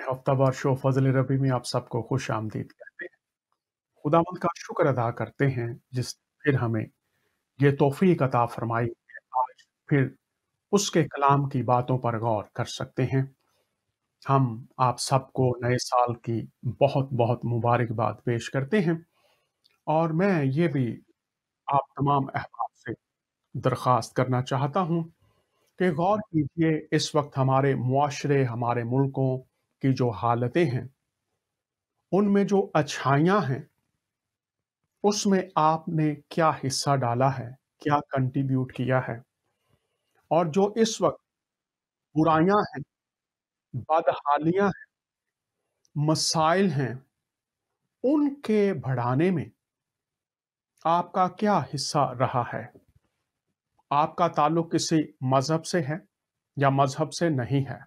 हफ्तावार show फजल रबी में आप सबको खुश आमदीद कहते हैं। खुदावंद का शुक्र अदा करते हैं जिस फिर हमें ये तौफीक अता फरमाई कि आज फिर उसके कलाम की बातों पर गौर कर सकते हैं। हम आप सबको नए साल की बहुत बहुत मुबारकबाद पेश करते हैं और मैं ये भी आप तमाम अहबाब से दरख्वास्त करना चाहता हूँ कि गौर कीजिए इस वक्त हमारे मुआशरे हमारे मुल्कों की जो हालतें हैं उनमें जो अच्छाइयाँ हैं उसमें आपने क्या हिस्सा डाला है, क्या कंट्रीब्यूट किया है? और जो इस वक़्त बुराइयाँ हैं, बदहालियाँ हैं, मसाइल हैं, उनके बढ़ाने में आपका क्या हिस्सा रहा है? आपका ताल्लुक किसी मज़हब से है या मज़हब से नहीं है?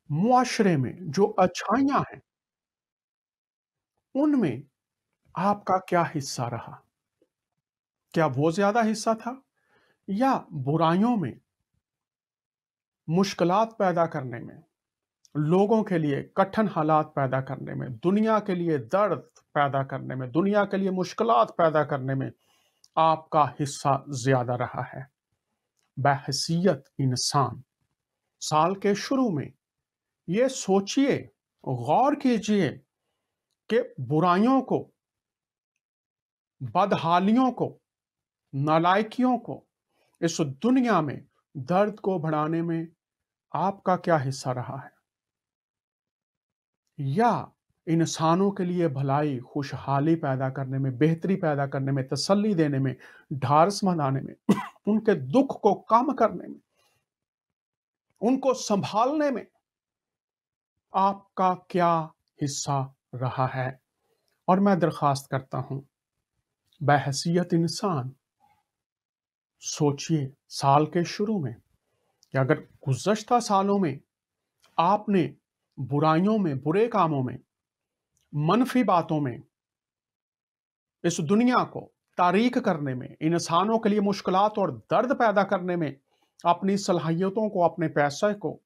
मुआशरे में जो अच्छाइयाँ हैं, उनमें आपका क्या हिस्सा रहा? क्या वो ज़्यादा हिस्सा था या बुराइयों में, मुश्किलात पैदा करने में, लोगों के लिए कठिन हालात पैदा करने में, दुनिया के लिए दर्द पैदा करने में, दुनिया के लिए मुश्किलात पैदा करने में आपका हिस्सा ज़्यादा रहा है? बहैसियत इंसान, साल के शुरू में ये सोचिए, गौर कीजिए कि बुराइयों को, बदहालियों को, नालायकियों को, इस दुनिया में दर्द को बढ़ाने में आपका क्या हिस्सा रहा है? या इंसानों के लिए भलाई, खुशहाली पैदा करने में, बेहतरी पैदा करने में, तसल्ली देने में, ढाढ़स बंधाने में, उनके दुःख को कम करने में, उनको सँभालने में आपका क्या हिस्सा रहा है? और मैं दरख्वास्त करता हूँ, बहैसियत इंसान, सोचिए साल के शुरू में कि अगर गुज़श्ता सालों में आपने बुराइयों में, बुरे कामों में, मनफ़ी बातों में इस दुनिया को तारीक करने में, इंसानों के लिए मुश्किलात और दर्द पैदा करने में, अपनी सलाहियतों को, अपने पैसे को,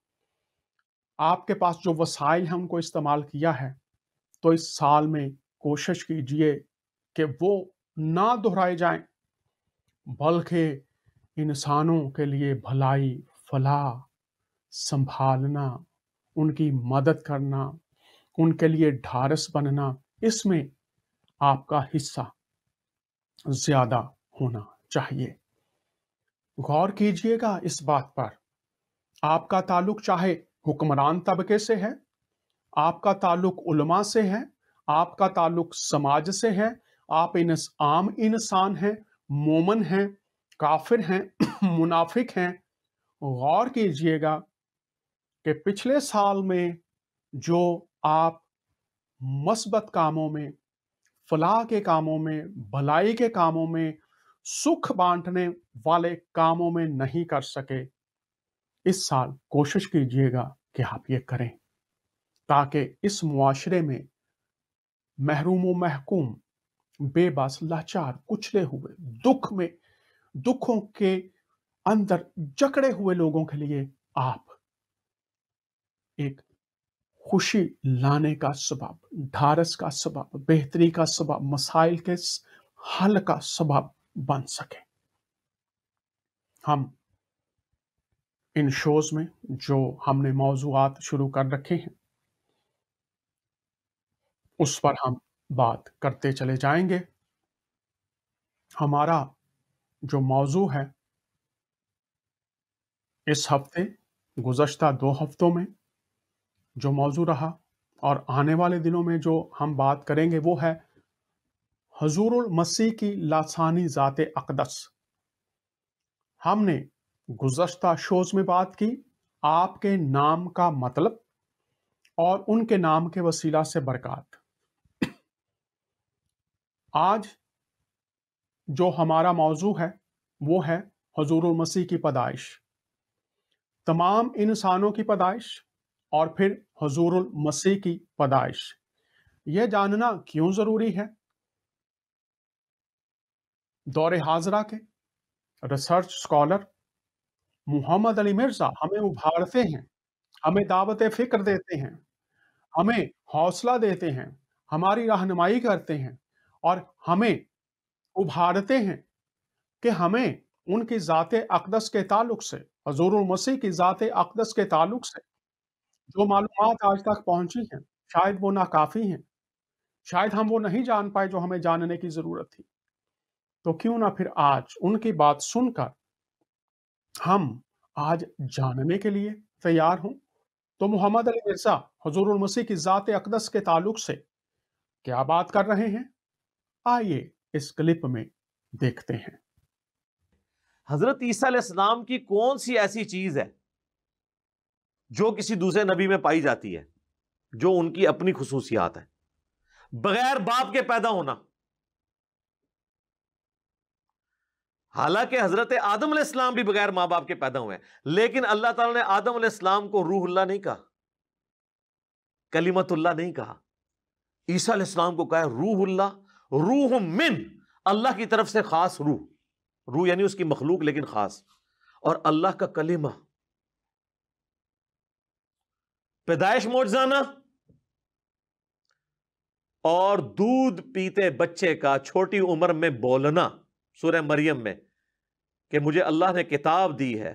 आपके पास जो वसाइल हैं उनको इस्तेमाल किया है, तो इस साल में कोशिश कीजिए कि वो ना दोहराए जाएँ, बल्कि इंसानों के लिए भलाई, फलाह, सँभालना, उनकी मदद करना, उनके लिए ढाढ़स बनना, इसमें आपका हिस्सा ज़्यादा होना चाहिए। गौर कीजिएगा इस बात पर, आपका ताल्लुक चाहे हुक्मरान तबके से है, आपका ताल्लुक उलमा से है, आपका ताल्लुक समाज से है, आप आम इंसान हैं, मोमन हैं, काफिर हैं, मुनाफिक हैं। गौर कीजिएगा कि पिछले साल में जो आप मस्बत कामों में, फलाह के कामों में, भलाई के कामों में, सुख बांटने वाले कामों में नहीं कर सके, इस साल कोशिश कीजिएगा कि आप ये करें, ताकि इस मुआशरे में महरूम व महकूम, बेबस, लाचार, कुचले हुए, दुख में, दुखों के अंदर जकड़े हुए लोगों के लिए आप एक खुशी लाने का सबब, ढारस का सबब, बेहतरी का सबब, मसाइल के हल का सबब बन सके। हम इन शोज में जो हमने मौजूआत शुरू कर रखे हैं उस पर हम बात करते चले जाएंगे। हमारा जो मौजू है इस हफ्ते, गुज़श्ता 2 हफ्तों में जो मौजू रहा और आने वाले दिनों में जो हम बात करेंगे वो है हुज़ूरुल मसीह की लासानी ज़ात अक़दस। हमने गुज़श्ता शोज़ में बात की आपके नाम का मतलब और उनके नाम के वसीला से बरक़ात। आज जो हमारा मौजू है वो है हुज़ूरुल मसीह की पैदाइश, तमाम इंसानों की पैदाइश और फिर हुज़ूरुल मसीह की पैदाइश। यह जानना क्यों ज़रूरी है? दौरे हाज़रा के रिसर्च स्कॉलर मोहम्मद अली मिर्ज़ा हमें उभारते हैं, हमें दावत फ़िक्र देते हैं, ہمیں حوصلہ دیتے ہیں، ہماری رہنمائی کرتے ہیں اور ہمیں ابھارتے ہیں کہ ہمیں ان کی ذات اقدس کے تعلق سے، حضور المسیح کی ذات اقدس کے تعلق سے جو معلومات آج تک پہنچی ہیں، شاید وہ ناکافی ہیں، شاید ہم وہ نہیں جان پائے جو ہمیں جاننے کی ضرورت تھی۔ تو کیوں نہ پھر آج ان کی بات سن کر ہم آج جاننے کے لیے تیار ہوں۔ تو محمد علی مرزا حضور المسیح کی ذات اقدس کے تعلق سے کیا بات کر رہے ہیں؟ آئیے اس کلپ میں دیکھتے ہیں۔ حضرت عیسیٰ علیہ السلام کی کون سی ایسی چیز ہے جو کسی دوسرے نبی میں پائی جاتی ہے جو ان کی اپنی خصوصیات ہے؟ بغیر باپ کے پیدا ہونا۔ حالانکہ حضرت آدم علیہ السلام بھی بغیر ماں باپ کے پیدا ہوئے ہیں، لیکن اللہ تعالیٰ نے آدم علیہ السلام کو روح اللہ نہیں کہا، کلمت اللہ نہیں کہا۔ عیسیٰ علیہ السلام کو کہا روح اللہ، روح من، اللہ کی طرف سے خاص روح، روح یعنی اس کی مخلوق لیکن خاص، اور اللہ کا کلمہ، پیدائش معجزانہ، اور دودھ پیتے بچے کا چھوٹی عمر میں بولنا سورہ مریم میں کہ مجھے اللہ نے کتاب دی ہے،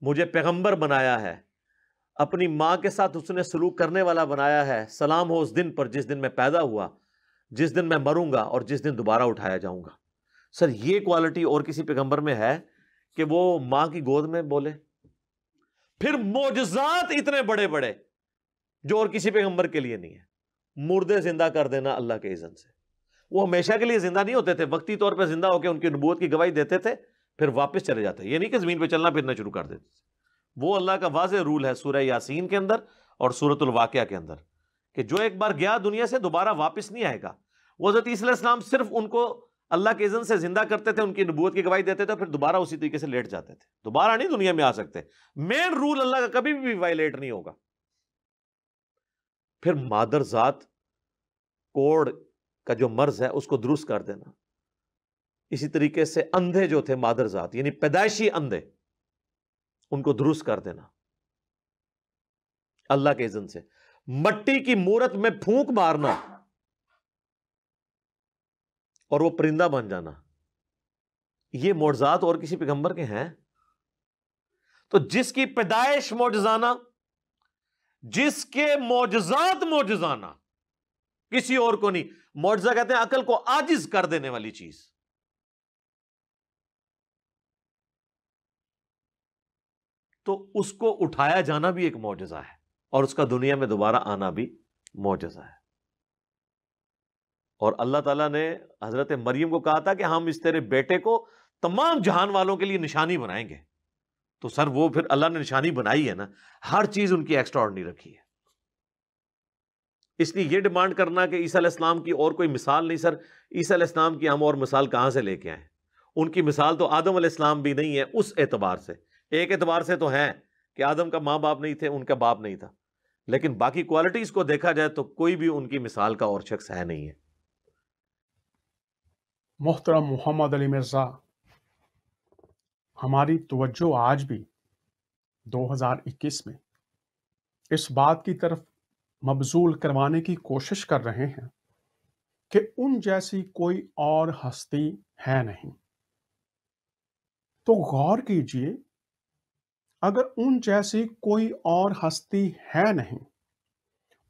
مجھے پیغمبر بنایا ہے، اپنی ماں کے ساتھ اس نے سلوک کرنے والا بنایا ہے، سلام ہو اس دن پر جس دن میں پیدا ہوا، جس دن میں مروں گا اور جس دن دوبارہ اٹھایا جاؤں گا۔ سر یہ کوالٹی اور کسی پیغمبر میں ہے کہ وہ ماں کی گود میں بولے؟ پھر معجزات اتنے بڑے بڑے جو اور کسی پیغمبر کے لیے نہیں ہے۔ مردے زندہ کر دینا اللہ کے اذن سے۔ وہ ہمیشہ کے لیے زندہ نہیں ہوتے تھے، وقتی طور پہ زندہ ہو کے ان کی نبوت کی گواہی دیتے تھے، پھر واپس چلے جاتے۔ یہ نہیں کہ زمین پہ چلنا پھرنا شروع کر دیتے تھے۔ وہ اللہ کا واضح رول ہے سورہ یاسین کے اندر اور سورۃ الواقعہ کے اندر کہ جو ایک بار گیا دنیا سے دوبارہ واپس نہیں آئے گا۔ وہ حضرت عیسیٰ علیہ السلام صرف ان کو اللہ کے اذن سے زندہ کرتے تھے، ان کی نبوت کی گواہی دیتے تھے، پھر دوبارہ اسی طریقے سے لیٹ جاتے تھے، دوبارہ نہیں دنیا میں آ سکتے۔ مین رول اللہ کا کبھی بھی وائلیٹ نہیں ہوگا۔ پھر مادر ذات کوڑ کا جو مرض ہے اس کو درست کر دینا۔ اسی طریقے سے اندھے جو تھے مادر ذات یعنی پیدائشی اندھے، ان کو درست کر دینا اللہ کے اذن سے۔ مٹی کی مورت میں پھونک مارنا اور وہ پرندہ بن جانا، یہ معجزات اور کسی پیغمبر کے ہیں؟ تو جس کی پیدائش معجزانہ، جس کے معجزات معجزانہ، کسی اور کو نہیں۔ معجزہ کہتے ہیں عقل کو عاجز کر دینے والی چیز۔ تو اس کو اٹھایا جانا بھی ایک معجزہ ہے اور اس کا دنیا میں دوبارہ آنا بھی معجزہ ہے۔ اور اللہ تعالیٰ نے حضرت مریم کو کہا تھا کہ ہم اس تیرے بیٹے کو تمام جہان والوں کے لیے نشانی بنائیں گے۔ تو سر وہ پھر اللہ نے نشانی بنائی ہے نا، ہر چیز ان کی ایکسٹرا آرڈنری رکھی ہے۔ اس لیے یہ ڈیمانڈ کرنا کہ عیسیٰ علیہ السلام کی اور کوئی مثال نہیں، سر عیسیٰ علیہ السلام کی ہم اور مثال کہاں سے لے کے آئیں؟ ان کی مثال تو آدم علیہ السلام بھی نہیں ہے اس اعتبار سے۔ ایک اعتبار سے تو ہیں کہ آدم کا ماں باپ نہیں تھے، ان کا باپ نہیں تھا، لیکن باقی کوالٹیز کو دیکھا جائے تو کوئی بھی ان کی مثال کا اور شخص ہے نہیں ہے۔ محترم محمد علی مرزا، ہماری توجہ آج بھی 2021 میں اس بات کی طرف مبذول کروانے کی کوشش کر رہے ہیں کہ ان جیسی کوئی اور ہستی ہے نہیں۔ تو غور کیجئے، اگر ان جیسی کوئی اور ہستی ہے نہیں،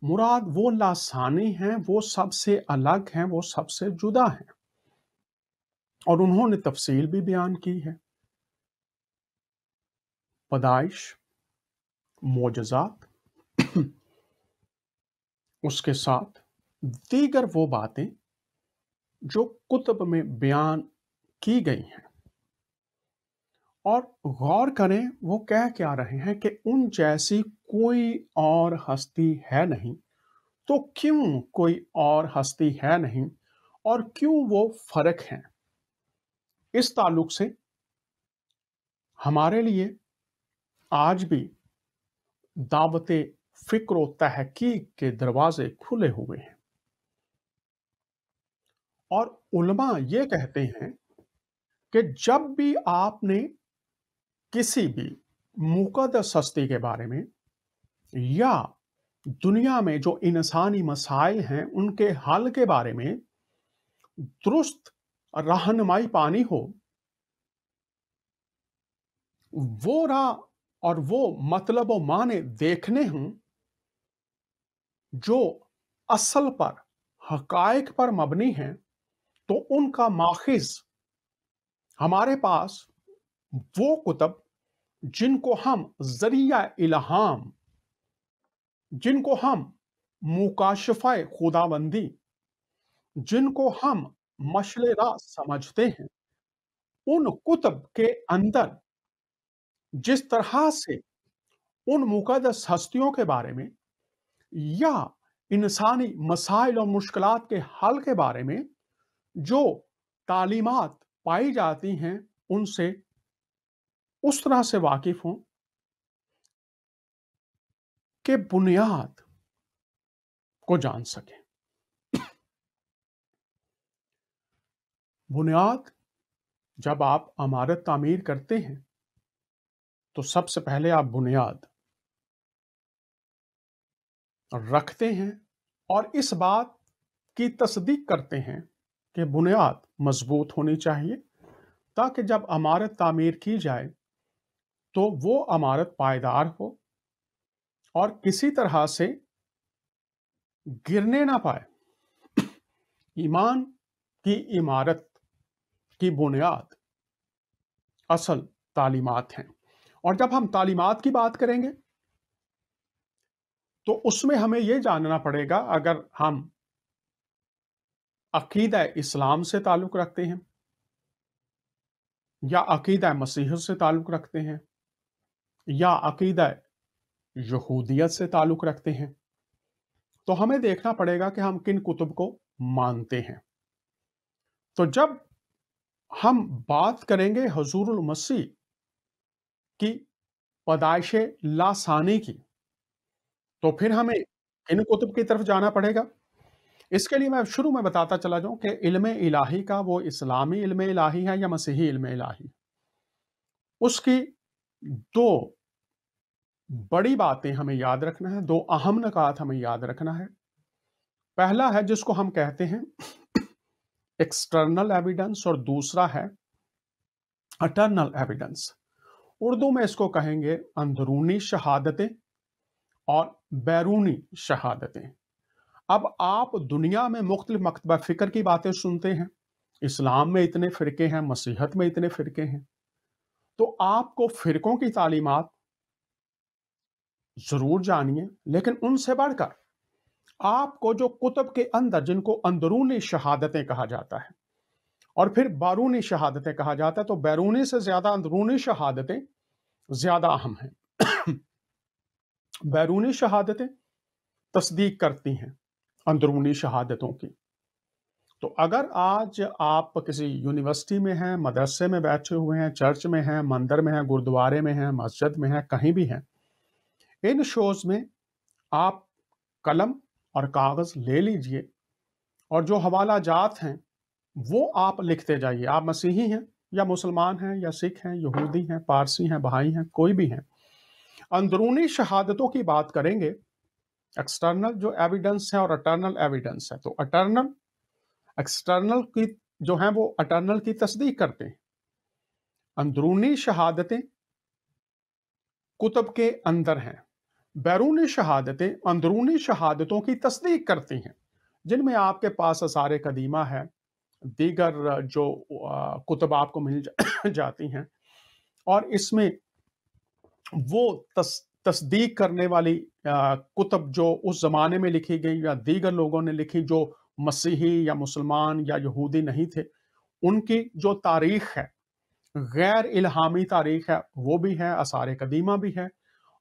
مراد وہ لاسانی ہیں، وہ سب سے الگ ہیں، وہ سب سے جدا ہیں، اور انہوں نے تفصیل بھی بیان کی ہے۔ پیدائش، معجزات، اس کے ساتھ دیگر وہ باتیں جو کتب میں بیان کی گئی ہیں، اور غور کریں وہ کہہ کیا رہے ہیں کہ ان جیسی کوئی اور ہستی ہے نہیں۔ تو کیوں کوئی اور ہستی ہے نہیں اور کیوں وہ فرق ہیں؟ اس تعلق سے ہمارے لیے آج بھی دعوت فکر و تحقیق کے دروازے کھلے ہوئے ہیں، اور علماء یہ کہتے ہیں کہ جب بھی آپ نے کسی بھی مقدس ہستی کے بارے میں یا दुनिया में जो इंसानी मसाइल हैं उनके हल के बारे में दुरुस्त रहनुमाई पानी हो, वो राह और वो मतलब व माने देखने हों जो असल पर, हकायक पर मबनी हैं, तो उनका माखिज हमारे पास वो कुतब जिनको हम जरिया इल्हाम, जिनको हम मुकाशफा खुदाबंदी, जिनको हम मशले राह समझते हैं, उन कुतब के अंदर जिस तरह से उन मुकद्दस हस्तियों के बारे में या इंसानी मसाइल और मुश्किलात के हल के बारे में जो तालीमात पाई जाती हैं, उनसे उस तरह से वाकिफ हों कि बुनियाद को जान सकें। बुनियाद, जब आप इमारत तामीर करते हैं तो सबसे पहले आप बुनियाद रखते हैं और इस बात की तस्दीक करते हैं कि बुनियाद मजबूत होनी चाहिए, ताकि जब इमारत तामीर की जाए तो वो इमारत पायदार हो और किसी तरह से गिरने ना पाए। ईमान की इमारत की बुनियाद असल तालीमात हैं, और जब हम तालीमात की बात करेंगे तो उसमें हमें यह जानना पड़ेगा, अगर हम अकीदा इस्लाम से ताल्लुक रखते हैं या अकीदा मसीहत से ताल्लुक रखते हैं या अकीदा यहूदियत से ताल्लुक रखते हैं, तो हमें देखना पड़ेगा कि हम किन कुतुब को मानते हैं। तो जब हम बात करेंगे हुजूरुल मसीह की पैदाइश लासानी की, तो फिर हमें इन कुतुब की तरफ जाना पड़ेगा। इसके लिए मैं शुरू में बताता चला जाऊं कि इल्म इलाही का वो इस्लामी इल्म इलाही है या मसीही इल्म इलाही। उसकी दो बड़ी बातें हमें याद रखना है, दो अहम नकात हमें याद रखना है। पहला है जिसको हम कहते हैं एक्सटर्नल एविडेंस और दूसरा है अटर्नल एविडेंस। उर्दू में इसको कहेंगे अंदरूनी शहादतें और बैरूनी शहादतें। अब आप दुनिया में मुख्तलिफ मकतबा फ़िक्र की बातें सुनते हैं, इस्लाम में इतने फ़िरके हैं, मसीहत में इतने फ़िरके हैं, तो आपको फ़िरकों की तालीमात ज़रूर जानिए, लेकिन उनसे बढ़कर आपको जो कुतुब के अंदर, जिनको अंदरूनी शहादतें कहा जाता है और फिर बारूनी शहादतें कहा जाता है, तो बैरूनी से ज़्यादा अंदरूनी शहादतें ज़्यादा अहम हैं। बैरूनी शहादतें तस्दीक करती हैं अंदरूनी शहादतों की। तो अगर आज आप किसी यूनिवर्सिटी में हैं, मदरसे में बैठे हुए हैं, चर्च में हैं, मंदिर में हैं, गुरुद्वारे में हैं, मस्जिद में हैं, कहीं भी हैं, इन शोज़ में आप कलम और कागज़ ले लीजिए और जो हवाला जात हैं वो आप लिखते जाइए। आप मसीही हैं या मुसलमान हैं या सिख हैं, यहूदी हैं, पारसी हैं, बहाई हैं, कोई भी हैं। अंदरूनी शहादतों की बात करेंगे, एक्सटर्नल जो एविडेंस है और अटर्नल एविडेंस है। तो अटर्नल एक्सटर्नल की जो है वो अटर्नल की तस्दीक करते हैं। अंदरूनी शहादतें कुतुब के अंदर हैं, बैरूनी शहादतें अंदरूनी शहादतों की तस्दीक करती हैं, जिनमें आपके पास आसार कदीमा है, दीगर जो कुतुब आपको मिल जाती हैं, और इसमें वो तस्दीक करने वाली कुतुब जो उस ज़माने में लिखी गई या दीगर लोगों ने लिखी, जो मसीही या मुसलमान या यहूदी नहीं थे, उनकी जो तारीख है, गैर इल्हामी तारीख है, वो भी है, आसार कदीमा भी है,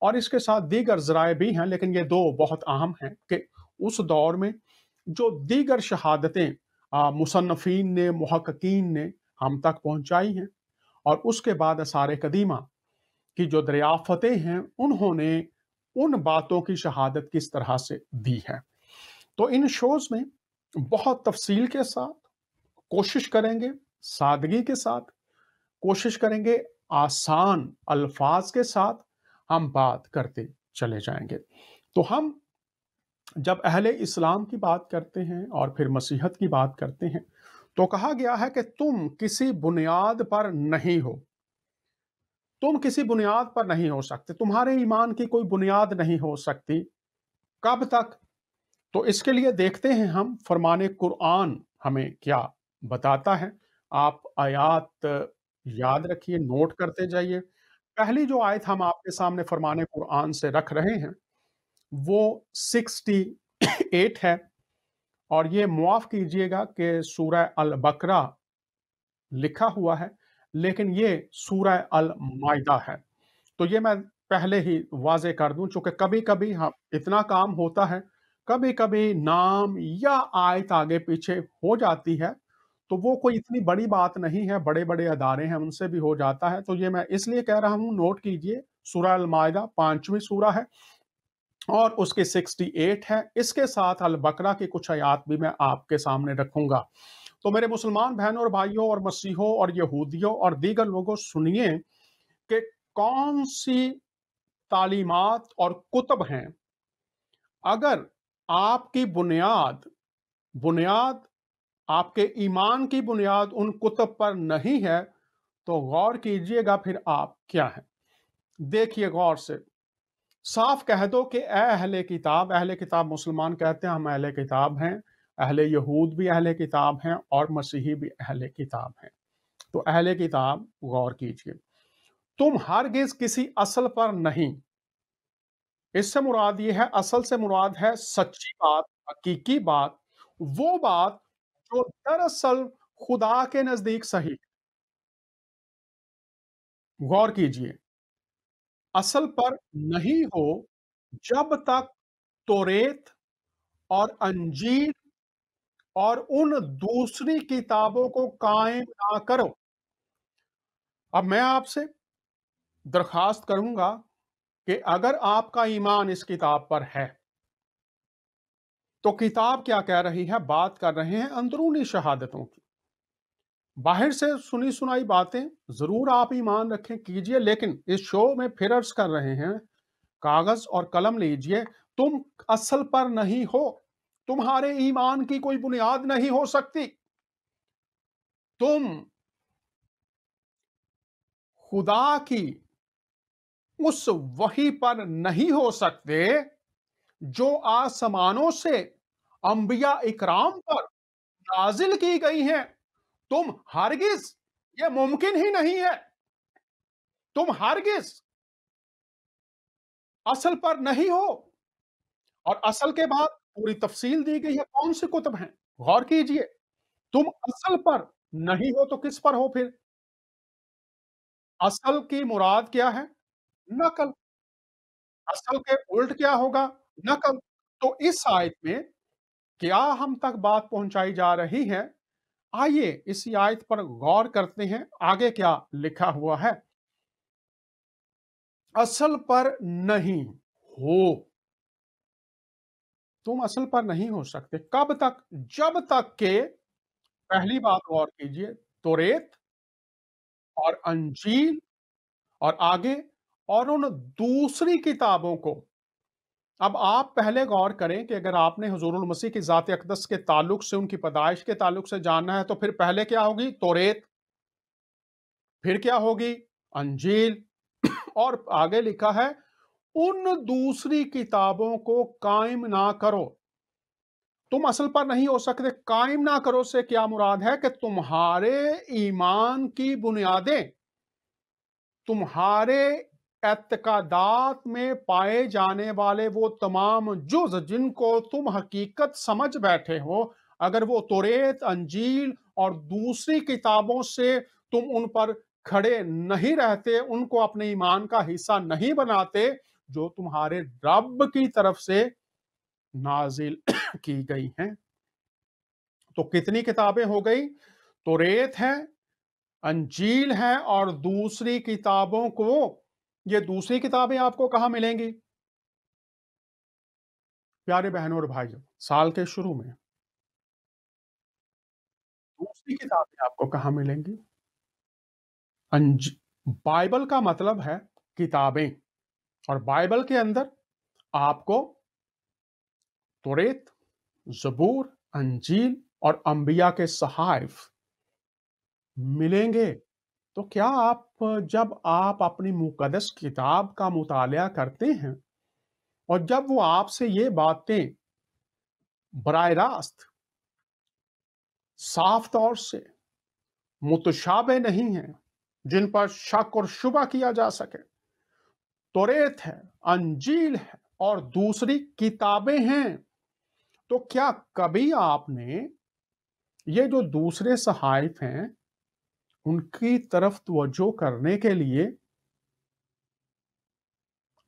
और इसके साथ दीगर ज़राए भी हैं। लेकिन ये दो बहुत अहम हैं कि उस दौर में जो दीगर शहादतें मुसन्नफ़ीन ने, मुहक्किकीन ने हम तक पहुँचाई हैं, और उसके बाद आसार कदीमा की जो दरियाफ़तें हैं, उन्होंने उन बातों की शहादत किस तरह से दी है। तो इन शोज़ में बहुत तफ़सील के साथ कोशिश करेंगे, सादगी के साथ कोशिश करेंगे, आसान अल्फाज के साथ हम बात करते चले जाएंगे। तो हम जब अहले इस्लाम की बात करते हैं और फिर मसीहत की बात करते हैं, तो कहा गया है कि तुम किसी बुनियाद पर नहीं हो। तुम किसी बुनियाद पर नहीं हो सकते, तुम्हारे ईमान की कोई बुनियाद नहीं हो सकती। कब तक? तो इसके लिए देखते हैं हम फरमाने कुरान हमें क्या बताता है। आप आयात याद रखिए, नोट करते जाइए। पहली जो आयत हम आपके सामने फरमाने कुरान से रख रहे हैं, वो 68 है, और ये मुआफ़ कीजिएगा कि सूरह अल बकरा लिखा हुआ है, लेकिन ये सूरह अल माइदा है। तो ये मैं पहले ही वाज़ेह कर दूँ, चूँकि कभी-कभी हम इतना काम होता है, कभी-कभी नाम या आयत आगे-पीछे हो जाती है, तो वो कोई इतनी बड़ी बात नहीं है, बड़े-बड़े अदारे हैं, उनसे भी हो जाता है। तो ये मैं इसलिए कह रहा हूँ, नोट कीजिए, सूरह अल माइदा 5वीं सूरह है और उसकी 68 है। इसके साथ अल बकरा की कुछ आयात भी मैं आपके सामने रखूँगा। तो मेरे मुसलमान बहनों और भाइयों और मसीहों और यहूदियों और दीगर लोगों, सुनिए कि कौन-सी तालीमात और कुतुब हैं। अगर आपकी बुनियाद बुनियाद आपके ईमान की बुनियाद उन कुतुब पर नहीं है, तो गौर कीजिएगा फिर आप क्या हैं। देखिए गौर से, साफ कह दो कि ए अहले किताब, अहले किताब मुसलमान कहते हैं हम अहले किताब हैं, अहले यहूद भी अहले किताब हैं और मसीही भी अहले किताब हैं। तो अहले किताब, गौर कीजिए, तुम हरगिज किसी असल पर नहीं। इससे मुराद ये है, असल से मुराद है सच्ची बात, हकीकी बात, वो बात जो दरअसल खुदा के नजदीक सही। गौर कीजिए, असल पर नहीं हो जब तक तौरेत और अंजील और उन दूसरी किताबों को कायम ना करो। अब मैं आपसे दरखास्त करूंगा कि अगर आपका ईमान इस किताब पर है, तो किताब क्या कह रही है? बात कर रहे हैं अंदरूनी शहादतों की। बाहर से सुनी सुनाई बातें जरूर आप ईमान रखें, कीजिए, लेकिन इस शो में फिर अर्ज कर रहे हैं, कागज और कलम लीजिए। तुम असल पर नहीं हो, तुम्हारे ईमान की कोई बुनियाद नहीं हो सकती, तुम खुदा की उस वही पर नहीं हो सकते जो आसमानों से अंबिया इकराम पर नाजिल की गई हैं। तुम हरगिज, ये मुमकिन ही नहीं है, तुम हरगिज असल पर नहीं हो। और असल के बाद पूरी तफसील दी गई है, कौन से कुतुब हैं, गौर कीजिए। तुम असल पर नहीं हो तो किस पर हो फिर? असल की मुराद क्या है? नकल। असल के उल्ट क्या होगा? नकल। तो इस आयत में क्या हम तक बात पहुंचाई जा रही है? आइए इस आयत पर गौर करते हैं, आगे क्या लिखा हुआ है। असल पर नहीं हो, तुम असल पर नहीं हो सकते कब तक? जब तक के, पहली बात गौर कीजिए, तौरेत और अंजील और आगे और उन दूसरी किताबों को। अब आप पहले गौर करें कि अगर आपने हुजूरुल मसीह की ज़ात अक़दस के ताल्लुक से, उनकी पैदाइश के ताल्लुक से जानना है, तो फिर पहले क्या होगी? तौरेत, फिर क्या होगी? अंजील, और आगे लिखा है उन दूसरी किताबों को कायम ना करो। तुम असल पर नहीं हो सकते। कायम ना करो से क्या मुराद है? कि तुम्हारे ईमान की बुनियादें, तुम्हारे एतकादात में पाए जाने वाले वो तमाम जुज जिनको तुम हकीकत समझ बैठे हो, अगर वो तौरेत, अंजील और दूसरी किताबों से तुम उन पर खड़े नहीं रहते, उनको अपने ईमान का हिस्सा नहीं बनाते, जो तुम्हारे रब की तरफ से नाजिल की गई हैं। तो कितनी किताबें हो गई? तौरेत है, अंजील है और दूसरी किताबों को। ये दूसरी किताबें आपको कहां मिलेंगी? प्यारे बहनों और भाइयों, साल के शुरू में दूसरी किताबें आपको कहां मिलेंगी? अंज बाइबल का मतलब है किताबें, और बाइबल के अंदर आपको तौरेत, ज़बूर, अंजील और अंबिया के सहाइफ मिलेंगे। तो क्या जब आप अपनी मुक़द्दस किताब का मुतालिया करते हैं और जब वो आपसे ये बातें बराह रास्त, साफ तौर से मुतशाबे नहीं हैं, जिन पर शक और शुबा किया जा सके, तौरेत है, अंजील है और दूसरी किताबें हैं, तो क्या कभी आपने ये जो दूसरे सहाइफ हैं, उनकी तरफ तवज्जो करने के लिए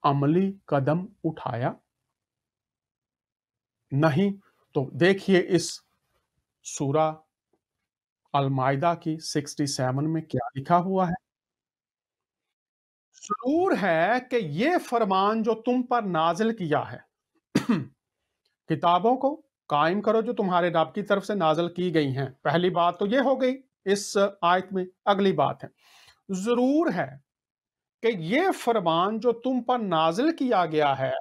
अमली कदम उठाया? नहीं। तो देखिए इस सूरा अल-माइदा की 67 में क्या लिखा हुआ है? ज़रूर है कि ये फरमान जो तुम पर नाज़िल किया है, किताबों को कायम करो जो तुम्हारे रब की तरफ से नाज़िल की गई हैं। पहली बात तो ये हो गई इस आयत में। अगली बात है, ज़रूर है कि ये फरमान जो तुम पर नाज़िल किया गया है,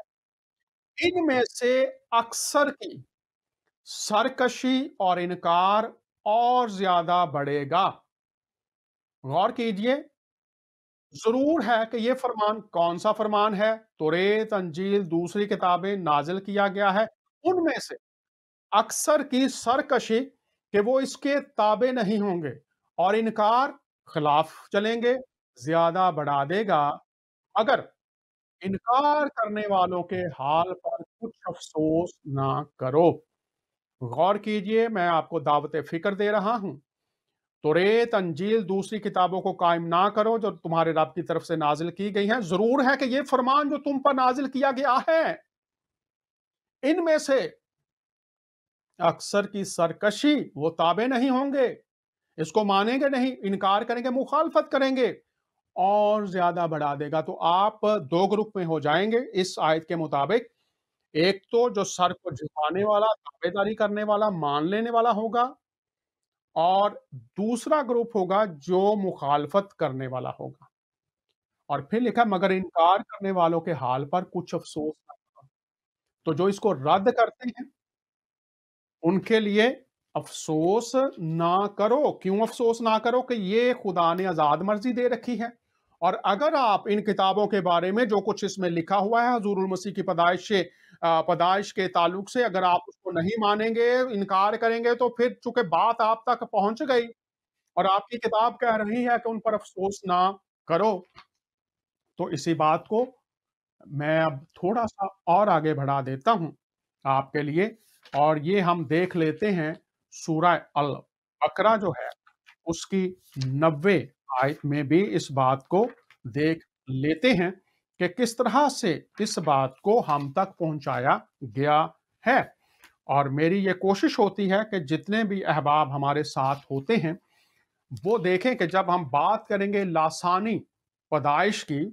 इनमें से अक्सर की सरकशी और इनकार और ज़्यादा बढ़ेगा। गौर कीजिए, ज़रूर है कि ये फरमान कौन-सा फरमान है? तौरेत, अंजील, दूसरी किताबें नाज़िल किया गया है। उनमें से अक्सर की सरकशी कि वो इसके ताबे नहीं होंगे और इनकार खिलाफ चलेंगे, ज़्यादा बढ़ा देगा। मगर इनकार करने वालों के हाल पर कुछ अफ़सोस ना करो। गौर कीजिए, मैं आपको दावत-ए-फ़िक्र दे रहा हूँ। तौरेत, अंजील, दूसरी किताबों को कायम ना करो जो तुम्हारे रब की तरफ से नाज़िल की गई हैं। ज़रूर है कि ये फरमान जो तुम पर नाज़िल किया गया है, इनमें से अक्सर की सरकशी वो ताबे नहीं होंगे, इसको मानेंगे नहीं, इनकार करेंगे, मुखालफत करेंगे और ज़्यादा बढ़ा देगा। तो आप 2 ग्रुप में हो जाएँगे इस आयत के मुताबिक। एक तो जो सर को झुकाने वाला, ताबेदारी करने वाला, मान लेने वाला होगा और दूसरा ग्रुप होगा जो मुखालफत करने वाला होगा। और फिर लिखा मगर इनकार करने वालों के हाल पर कुछ अफ़सोस ना करो। तो जो इसको रद्द करते हैं, उनके लिए अफ़सोस ना करो। क्यों अफ़सोस ना करो? कि ये खुदा ने आज़ाद मर्ज़ी दे रखी है। और अगर आप इन किताबों के बारे में जो कुछ इसमें लिखा हुआ है हज़ूरुल मसीह की पैदाइश के ताल्लुक से अगर आप उसको नहीं मानेंगे, इनकार करेंगे तो फिर चूँकि बात आप तक पहुँच गई और आपकी किताब कह रही है कि उन पर अफ़सोस ना करो, तो इसी बात को मैं अब थोड़ा-सा और आगे बढ़ा देता हूँ आपके लिए और ये हम देख लेते हैं सूरह अल बकरा जो है उसकी 90 आयत में भी इस बात को देख लेते हैं कि किस तरह से इस बात को हम तक पहुंचाया गया है। और मेरी ये कोशिश होती है कि जितने भी अहबाब हमारे साथ होते हैं वो देखें कि जब हम बात करेंगे लासानी पैदाइश की,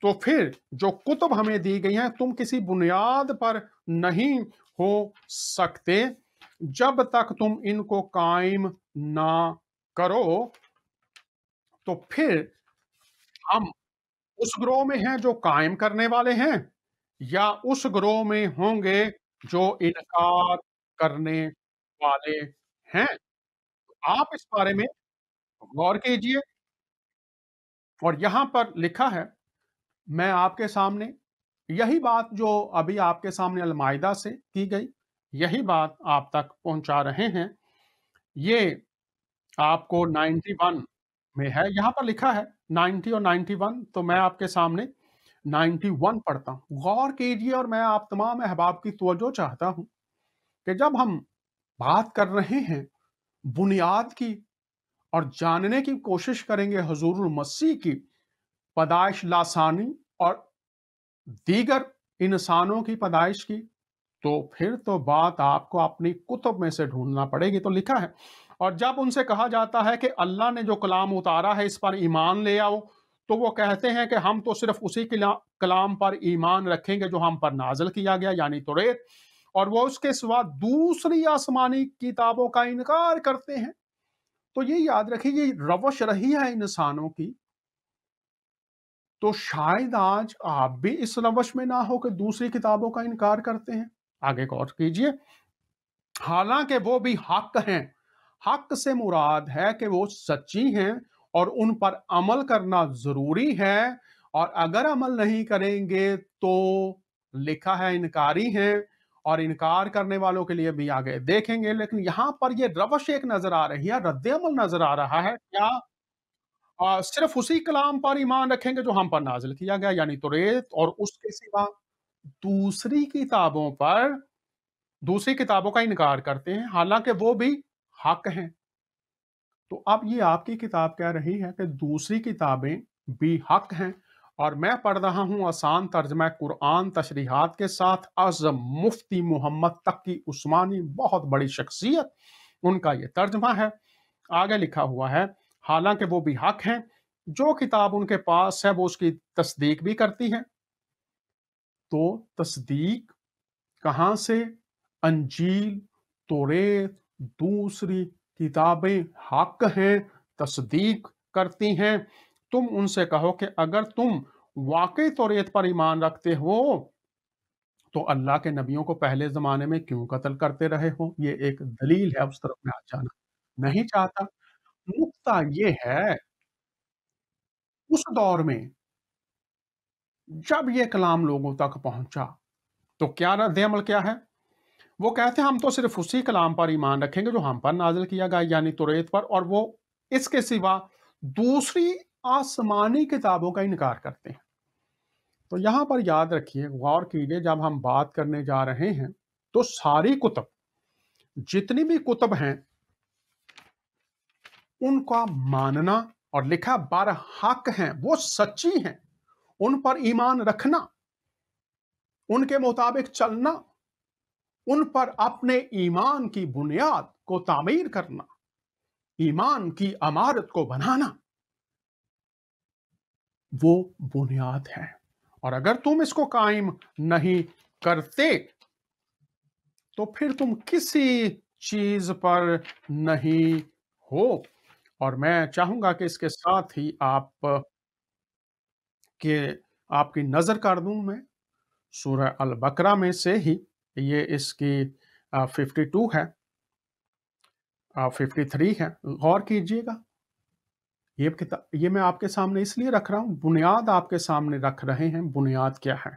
तो फिर जो कुतुब हमें दी गई हैं तुम किसी बुनियाद पर नहीं हो सकते जब तक तुम इनको कायम ना करो। तो फिर हम उस ग्रोह में हैं जो कायम करने वाले हैं या उस ग्रोह में होंगे जो इनकार करने वाले हैं। आप इस बारे में गौर कीजिए और यहां पर लिखा है, मैं आपके सामने यही बात जो अभी आपके सामने अलमाइदा से की गई, यही बात आप तक पहुंचा रहे हैं। ये आपको 91 में है, यहां पर लिखा है 90 और 91, तो मैं आपके सामने 91 पढ़ता हूं। गौर कीजिए और मैं आप तमाम अहबाब की तवज्जो चाहता हूं कि जब हम बात कर रहे हैं बुनियाद की और जानने की कोशिश करेंगे हुजूरुल मसीह की पैदाइश लासानी और दीगर इंसानों की पैदाइश की, तो फिर तो बात आपको अपनी कुतुब में से ढूंढना पड़ेगी। तो लिखा है, और जब उनसे कहा जाता है कि अल्लाह ने जो कलाम उतारा है इस पर ईमान ले आओ, तो वो कहते हैं कि हम तो सिर्फ उसी कलाम पर ईमान रखेंगे जो हम पर नाजल किया गया, यानी तौरेत, और वो उसके सिवा दूसरी आसमानी किताबों का इनकार करते हैं। तो ये याद रखिए, ये रवश रही है इंसानों की। तो शायद आज आप भी इस रवश में ना हो कि दूसरी किताबों का इनकार करते हैं। आगे गौर कीजिए, हालांकि वो भी हक हैं। हक से मुराद है कि वो सच्ची हैं और उन पर अमल करना जरूरी है, और अगर अमल नहीं करेंगे तो लिखा है इनकारी हैं, और इनकार करने वालों के लिए भी आगे देखेंगे। लेकिन यहां पर ये रवश एक नजर आ रही है, रद्द अमल नजर आ रहा है क्या? सिर्फ उसी कलाम पर ईमान रखेंगे जो हम पर नाजिल किया गया, यानी तौरेत, और उसके सिवा दूसरी किताबों पर, दूसरी किताबों का इनकार करते हैं, हालांकि वो भी हक हैं। तो अब ये आपकी किताब कह रही है कि दूसरी किताबें भी हक हैं, और मैं पढ़ रहा हूं आसान तर्जमा कुरान तशरीहात के साथ, आज़म मुफ्ती मोहम्मद तकी उस्मानी, बहुत बड़ी शख्सियत, उनका ये तर्जमा है। आगे लिखा हुआ है, हालांकि वो भी हक हैं, जो किताब उनके पास है वो उसकी तस्दीक भी करती है। तो तस्दीक कहां से? अंजील, तौरेत, दूसरी किताबें हक हैं, तस्दीक करती हैं। तुम उनसे कहो कि अगर तुम वाकई तौरेत पर ईमान रखते हो तो अल्लाह के नबियों को पहले जमाने में क्यों कत्ल करते रहे हो? ये एक दलील है, उस तरफ मैं आज जाना नहीं चाहता। नुक्ता ये है, उस दौर में जब ये कलाम लोगों तक पहुंचा तो क्या रद्द अमल क्या है? वो कहते हैं हम तो सिर्फ उसी कलाम पर ईमान रखेंगे जो हम पर नाजिल किया गया, यानी तौरेत पर, और वो इसके सिवा दूसरी आसमानी किताबों का इनकार करते हैं। तो यहां पर याद रखिए, गौर कीजिए, जब हम बात करने जा रहे हैं तो सारी कुतुब, जितनी भी कुतुब हैं, उनका मानना, और लिखा बार हक हैं, वो सच्ची हैं, उन पर ईमान रखना, उनके मुताबिक चलना, उन पर अपने ईमान की बुनियाद को तामीर करना, ईमान की अमारत को बनाना, वो बुनियाद है। और अगर तुम इसको कायम नहीं करते तो फिर तुम किसी चीज पर नहीं हो। और मैं चाहूंगा कि इसके साथ ही के आपकी नजर कर दूं मैं सूरह अल बकरा में से ही, ये इसकी 52 है, 53 है, गौर कीजिएगा। ये किताब, ये मैं आपके सामने इसलिए रख रहा हूं, बुनियाद आपके सामने रख रहे हैं, बुनियाद क्या है।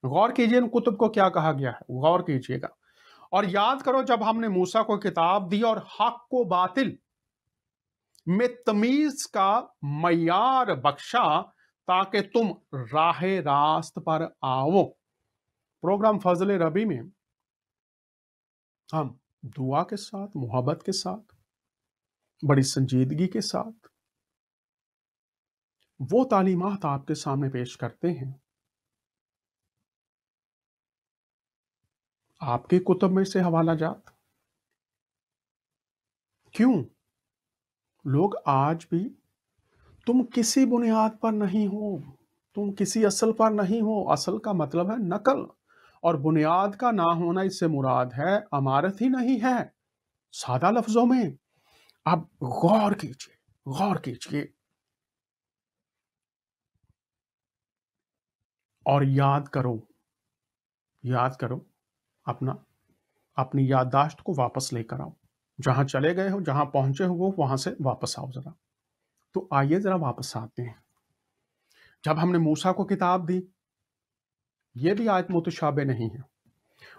गौर कीजिए इन कुतुब को क्या कहा गया है, गौर कीजिएगा। और याद करो, जब हमने मूसा को किताब दी और हक को बातिल में तमीज का मयार बख्शा ताकि तुम राह रास्त पर आओ। प्रोग्राम फजल रबी में हम दुआ के साथ, मोहब्बत के साथ, बड़ी संजीदगी के साथ वो तालीमात आपके सामने पेश करते हैं। आपके कुतुब में से हवाला जात क्यों? लोग आज भी, तुम किसी बुनियाद पर नहीं हो, तुम किसी असल पर नहीं हो। असल का मतलब है नकल, और बुनियाद का ना होना, इससे मुराद है अमारत ही नहीं है, सादा लफ्जों में। अब गौर कीजिए, गौर कीजिए, और याद करो, याद करो, अपना अपनी याददाश्त को वापस लेकर आओ। जहां चले गए हो, जहां पहुंचे हो, वो वहां से वापस आओ जरा। तो आइए जरा वापस आते हैं। जब हमने मूसा को किताब दी, ये भी आयत मुतशाबे नहीं है,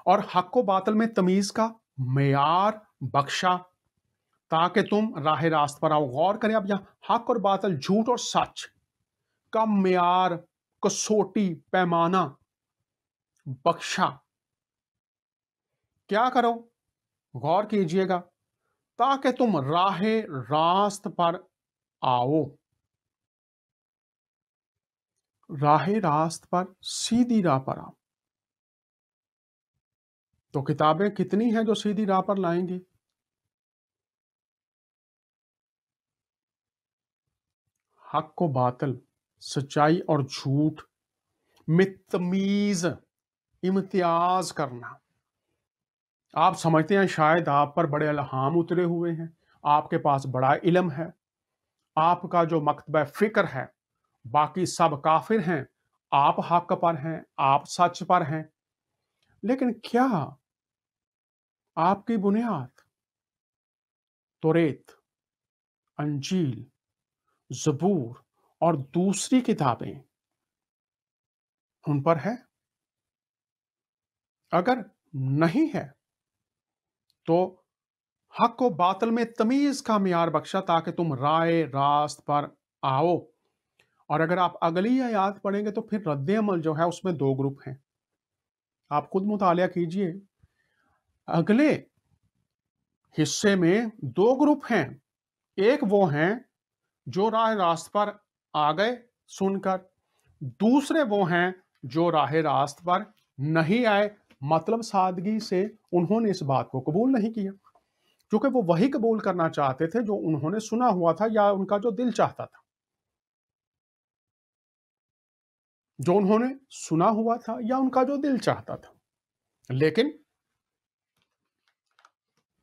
और हक को बातिल में तमीज का मेयार बख्शा ताकि तुम राह रास्त पर आओ। गौर करें, अब यहां हक और बातिल, झूठ और सच का मेयार, कसौटी, पैमाना बख्शा। क्या करो? गौर कीजिएगा, ताकि तुम राह रास्त पर आओ। राह रास्त पर, सीधी राह पर आओ। तो किताबें कितनी हैं जो सीधी राह पर लाएंगी? हक को बातिल, सच्चाई और झूठ में तमीज, इम्तियाज करना। आप समझते हैं शायद आप पर बड़े इल्हाम उतरे हुए हैं, आपके पास बड़ा इल्म है, आपका जो मकतबा फिक्र है, बाकी सब काफिर हैं, आप हक पर हैं, आप सच पर हैं। लेकिन क्या आपकी बुनियाद तौरेत, अंजील, ज़बूर और दूसरी किताबें उन पर है? अगर नहीं है, तो हक को बातिल में तमीज़ का मियार बख्शा ताकि तुम राय रास्त पर आओ। और अगर आप अगली आयत पढ़ेंगे तो फिर रद्द अमल जो है उसमें 2 ग्रुप हैं। आप खुद मुतालिया कीजिए। अगले हिस्से में 2 ग्रुप हैं। एक वो हैं जो राह रास्त पर आ गए सुनकर, दूसरे वो हैं जो राह रास्त पर नहीं आए, मतलब सादगी से उन्होंने इस बात को कबूल नहीं किया, क्योंकि वो वही कबूल करना चाहते थे जो उन्होंने सुना हुआ था या उनका जो दिल चाहता था। जो उन्होंने सुना हुआ था या उनका जो दिल चाहता था। लेकिन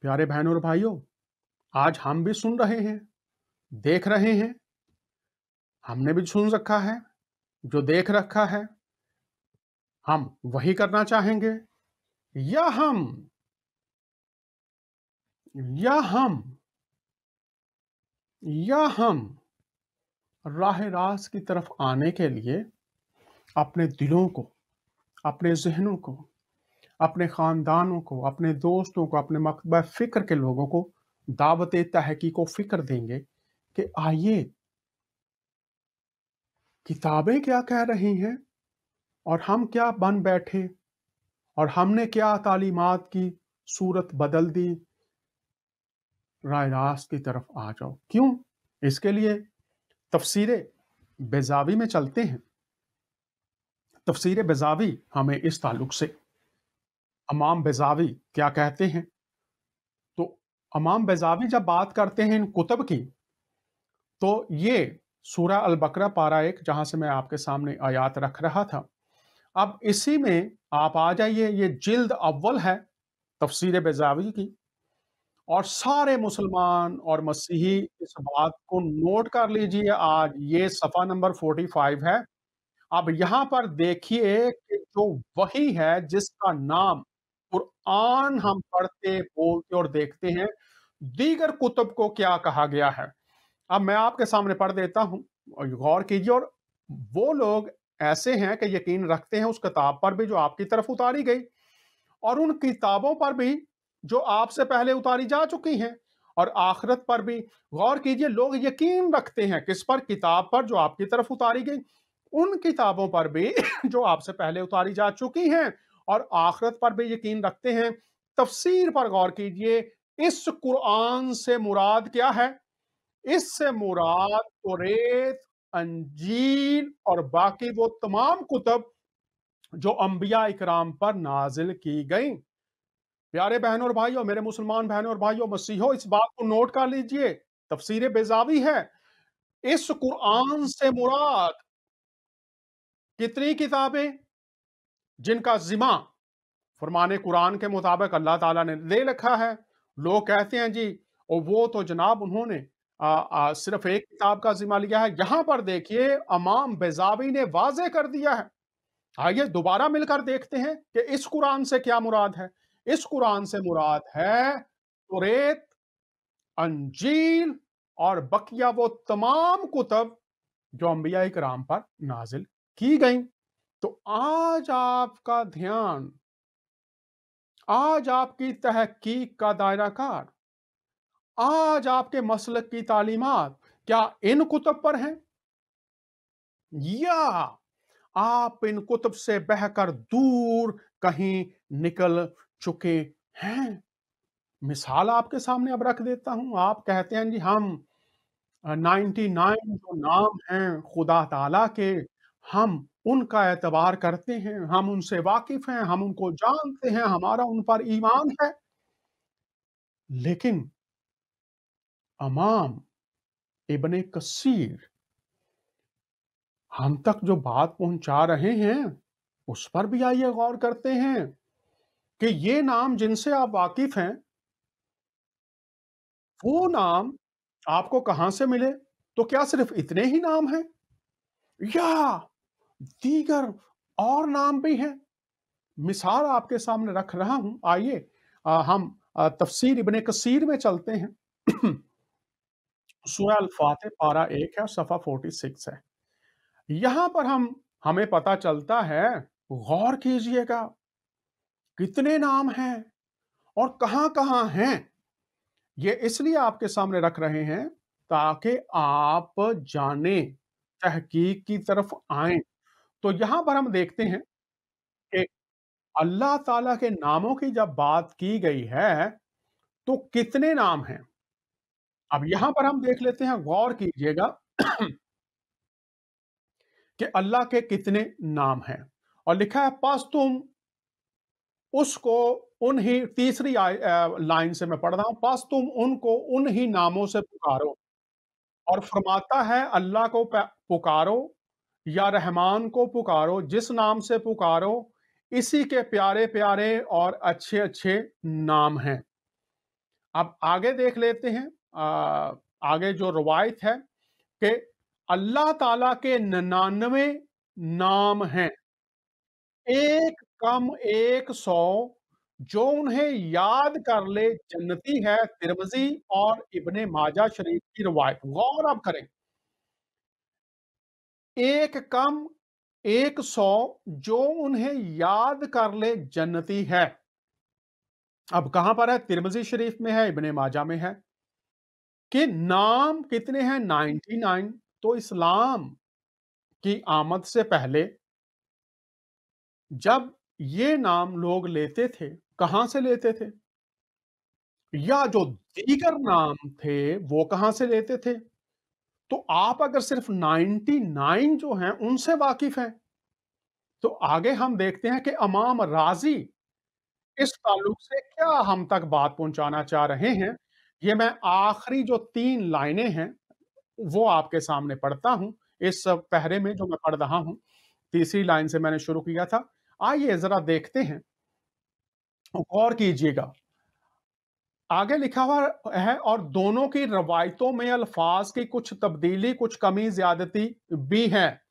प्यारे बहनों और भाइयों, आज हम भी सुन रहे हैं, देख रहे हैं, हमने भी सुन रखा है, जो देख रखा है, हम वही करना चाहेंगे, या हम या हम या हम राह रास्त की तरफ आने के लिए अपने दिलों को, अपने ज़हनों को, अपने ख़ानदानों को, अपने दोस्तों को, अपने मकतबा फ़िक्र के लोगों को दावत-ए-तहक़ीक़ व फ़िक्र देंगे कि आइए, किताबें क्या कह रही हैं और हम क्या बन बैठे और हमने क्या तालीमात की सूरत बदल दी, राह रास्त की तरफ आ जाओ। क्यों? इसके लिए तफ़सीर बेज़ावी में चलते हैं। तफ़सीर बेज़ावी हमें इस ताल्लुक से इमाम बेज़ावी क्या कहते हैं? तो इमाम बेज़ावी जब बात करते हैं इन कुतुब की, तो ये सूरह अल-बकरा पारा 1 जहाँ से मैं आपके सामने आयत रख रहा था। अब इसी में आप आ जाइए, ये जिल्द अव्वल है तफ़सीर बेज़ावी की, और सारे मुसलमान और मसीही इस बात को नोट कर लीजिए। आज ये सफ़ा नंबर 45 है। अब यहाँ पर देखिए कि जो वही है जिसका नाम कुरआन हम पढ़ते, बोलते और देखते हैं, दीगर कुतुब को क्या कहा गया है। अब मैं आपके सामने पढ़ देता हूँ और गौर कीजिए। और वो लोग ऐसे हैं कि यकीन रखते हैं उस किताब पर भी जो आपकी तरफ उतारी गई, और उन किताबों पर भी जो आपसे पहले उतारी जा चुकी हैं, और आखिरत पर भी। गौर कीजिए, लोग यकीन रखते हैं किस पर? किताब पर जो आपकी तरफ उतारी गई, उन किताबों पर भी जो आपसे पहले उतारी जा चुकी हैं, और आखिरत पर भी यकीन रखते हैं। तफसीर पर गौर कीजिए, इस कुरान से मुराद क्या है? इससे मुराद तौरेत, अंजील और बाकी वो तमाम कुतुब जो अंबिया इकराम पर नाजिल की गई। प्यारे बहनों और भाइयों, मेरे मुसलमान बहनों और भाइयों, मसीहो, इस बात को नोट कर लीजिए। तफसीर बेज़ावी है, इस कुरान से मुराद कितनी किताबें जिनका जिम्मा फरमाने कुरान के मुताबिक अल्लाह ताला ने ले रखा है। लोग कहते हैं जी, और वो तो जनाब उन्होंने सिर्फ एक किताब का जिम्मा लिया है। यहां पर देखिए, इमाम बेज़ावी ने वाज़े कर दिया है। आइए दोबारा मिलकर देखते हैं कि इस कुरान से क्या मुराद है। इस कुरान से मुराद है तौरेत, अंजील और बकिया वो तमाम कुतब जो अंबिया इकराम पर नाजिल की गई। तो आज आपका ध्यान, आज आपकी तहकीक का दायरा कार, आज आपके मसलक की तालीमात क्या इन कुतब पर हैं, या आप इन कुतब से बहकर दूर कहीं निकल चुके हैं? मिसाल आपके सामने अब रख देता हूं। आप कहते हैं जी, हम 99 जो नाम हैं खुदा ताला के, हम उनका एतबार करते हैं, हम उनसे वाकिफ हैं, हम उनको जानते हैं, हमारा उन पर ईमान है। लेकिन इमाम इब्ने कसीर हम तक जो बात पहुंचा रहे हैं, उस पर भी आइए गौर करते हैं कि ये नाम जिनसे आप वाकिफ हैं, वो नाम आपको कहां से मिले? तो क्या सिर्फ इतने ही नाम हैं, या दीगर और नाम भी हैं? मिसाल आपके सामने रख रहा हूं। आइए हम तफसीर इब्ने कसीर में चलते हैं। सूरह अल-फातिह पारा 1 है और सफ़ा 46 है। यहाँ पर हमें पता चलता है, गौर कीजिएगा, कितने नाम हैं और कहाँ-कहाँ हैं। ये इसलिए आपके सामने रख रहे हैं ताकि आप जानें, तहकीक की तरफ आएँ। तो यहाँ पर हम देखते हैं कि अल्लाह ताला के नामों की जब बात की गई है, तो कितने नाम हैं? अब यहाँ पर हम देख लेते हैं, गौर कीजिएगा कि अल्लाह के कितने नाम हैं। और लिखा है, "पस तुम उसको उन्हीं" तीसरी लाइन से मैं पढ़ रहा हूँ, "पस तुम उनको उन्हीं नामों से पुकारो।" और फरमाता है, "अल्लाह को पुकारो या रहमान को पुकारो, जिस नाम से पुकारो, इसी के प्यारे-प्यारे और अच्छे-अच्छे नाम हैं।" अब आगे देख लेते हैं। आगे जो रवायत है कि अल्लाह ताला के 99 नाम हैं, एक कम 100, जो उन्हें याद कर ले जन्नती है। तिरमिज़ी और इब्ने माजा शरीफ की रवायत। गौर आप करें, एक कम 100, जो उन्हें याद कर ले जन्नती है। अब कहां पर है? तिरमिज़ी शरीफ में है, इब्ने माजा में है। कि नाम कितने हैं? 99। तो इस्लाम की आमद से पहले जब ये नाम लोग लेते थे, कहां से लेते थे? या जो दीगर नाम थे वो कहां से लेते थे? तो आप अगर सिर्फ 99 जो हैं उनसे वाकिफ हैं, तो आगे हम देखते हैं कि इमाम राजी इस ताल्लुक से क्या हम तक बात पहुंचाना चाह रहे हैं। ये मैं आखिरी जो 3 लाइनें हैं वो आपके सामने पढ़ता हूं, इस पहरे में जो मैं पढ़ रहा हूं। तीसरी लाइन से मैंने शुरू किया था। आइए जरा देखते हैं, गौर कीजिएगा। आगे लिखा हुआ है, "और दोनों की रवायतों में अल्फाज की कुछ तब्दीली, कुछ कमी ज्यादती भी है।"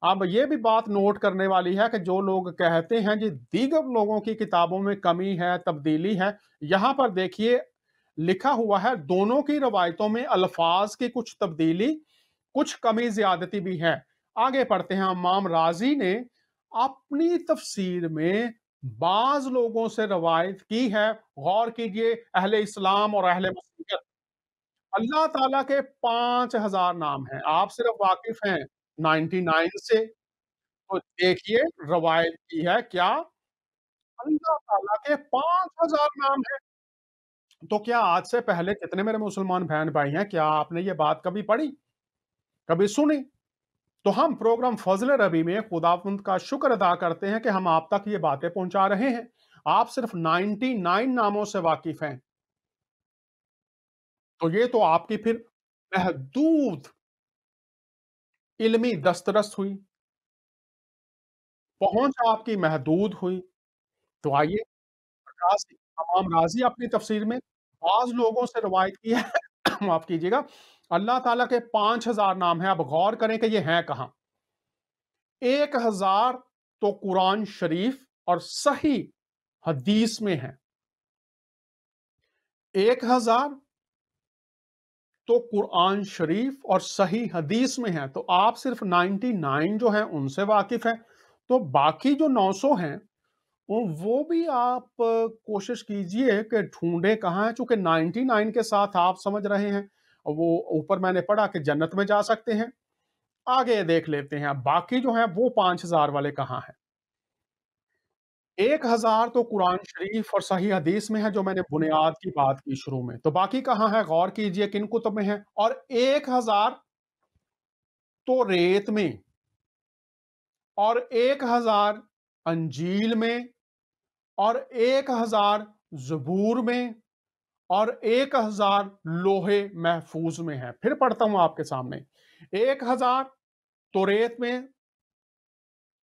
अब ये भी बात नोट करने वाली है कि जो लोग कहते हैं जी दीगर लोगों की किताबों में कमी है, तब्दीली है, यहां पर देखिए लिखा हुआ है, दोनों की रवायतों में अल्फाज की कुछ तब्दीली, कुछ कमी ज्यादती भी है। आगे पढ़ते हैं। इमाम राजी ने अपनी तफसीर में बाज लोगों से रवायत की है। गौर कीजिए, अहले इस्लाम और अहले मसीहत, अल्लाह ताला के 5000 नाम हैं, आप सिर्फ वाकिफ हैं 99 से। तो देखिए, रवायत की है क्या? अल्लाह ताला के 5000 नाम हैं। तो क्या आज से पहले, कितने मेरे मुसलमान बहन भाई हैं, क्या आपने ये बात कभी पढ़ी, कभी सुनी? तो हम प्रोग्राम फजल रबी में खुदावंद का शुक्र अदा करते हैं कि हम आप तक ये बातें पहुंचा रहे हैं। आप सिर्फ 99 नामों से वाकिफ हैं। तो ये तो आपकी फिर महदूद इल्मी दस्तरस हुई, पहुंच आपकी महदूद हुई। तो आइए, राज़ी, इमाम राज़ी अपनी तफसीर में बाज़ लोगों से रवायत की है माफ़ कीजिएगा, अल्लाह ताला के 5000 नाम हैं। अब गौर करें कि ये हैं कहाँ? 1000 तो कुरान शरीफ और सही हदीस में है। 1000 तो कुरान शरीफ और सही हदीस में है। तो आप सिर्फ 99 जो हैं उनसे वाकिफ हैं। तो बाकी जो 900 हैं, वो भी आप कोशिश कीजिए कि ढूंढे कहाँ है। चूंकि 99 के साथ आप समझ रहे हैं, वो ऊपर मैंने पढ़ा कि जन्नत में जा सकते हैं। आगे देख लेते हैं, अब बाकी जो है वो 5000 वाले कहाँ हैं। 1000 तो कुरान शरीफ और सही हदीस में है, जो मैंने बुनियाद की बात की शुरू में। तो बाकी कहाँ है? गौर कीजिए किन कुतुब में है। और 1000 तो रेत में, और 1000 अंजील में, और 1000 जबूर में, और 1000 लोहे महफूज में है। फिर पढ़ता हूं आपके सामने, 1000 तोरेत में,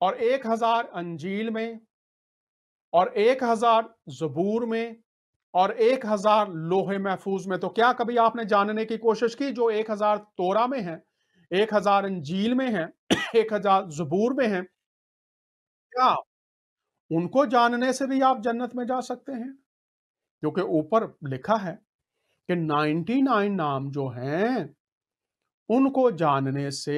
और 1000 अंजील में, और 1000 जबूर में, और 1000 लोहे महफूज में। तो क्या कभी आपने जानने की कोशिश की, जो 1000 तोरा में है, 1000 अंजील में है, 1000 जबूर में है, क्या उनको जानने से भी आप जन्नत में जा सकते हैं, क्योंकि ऊपर लिखा है कि 99 नाम जो हैं, उनको जानने से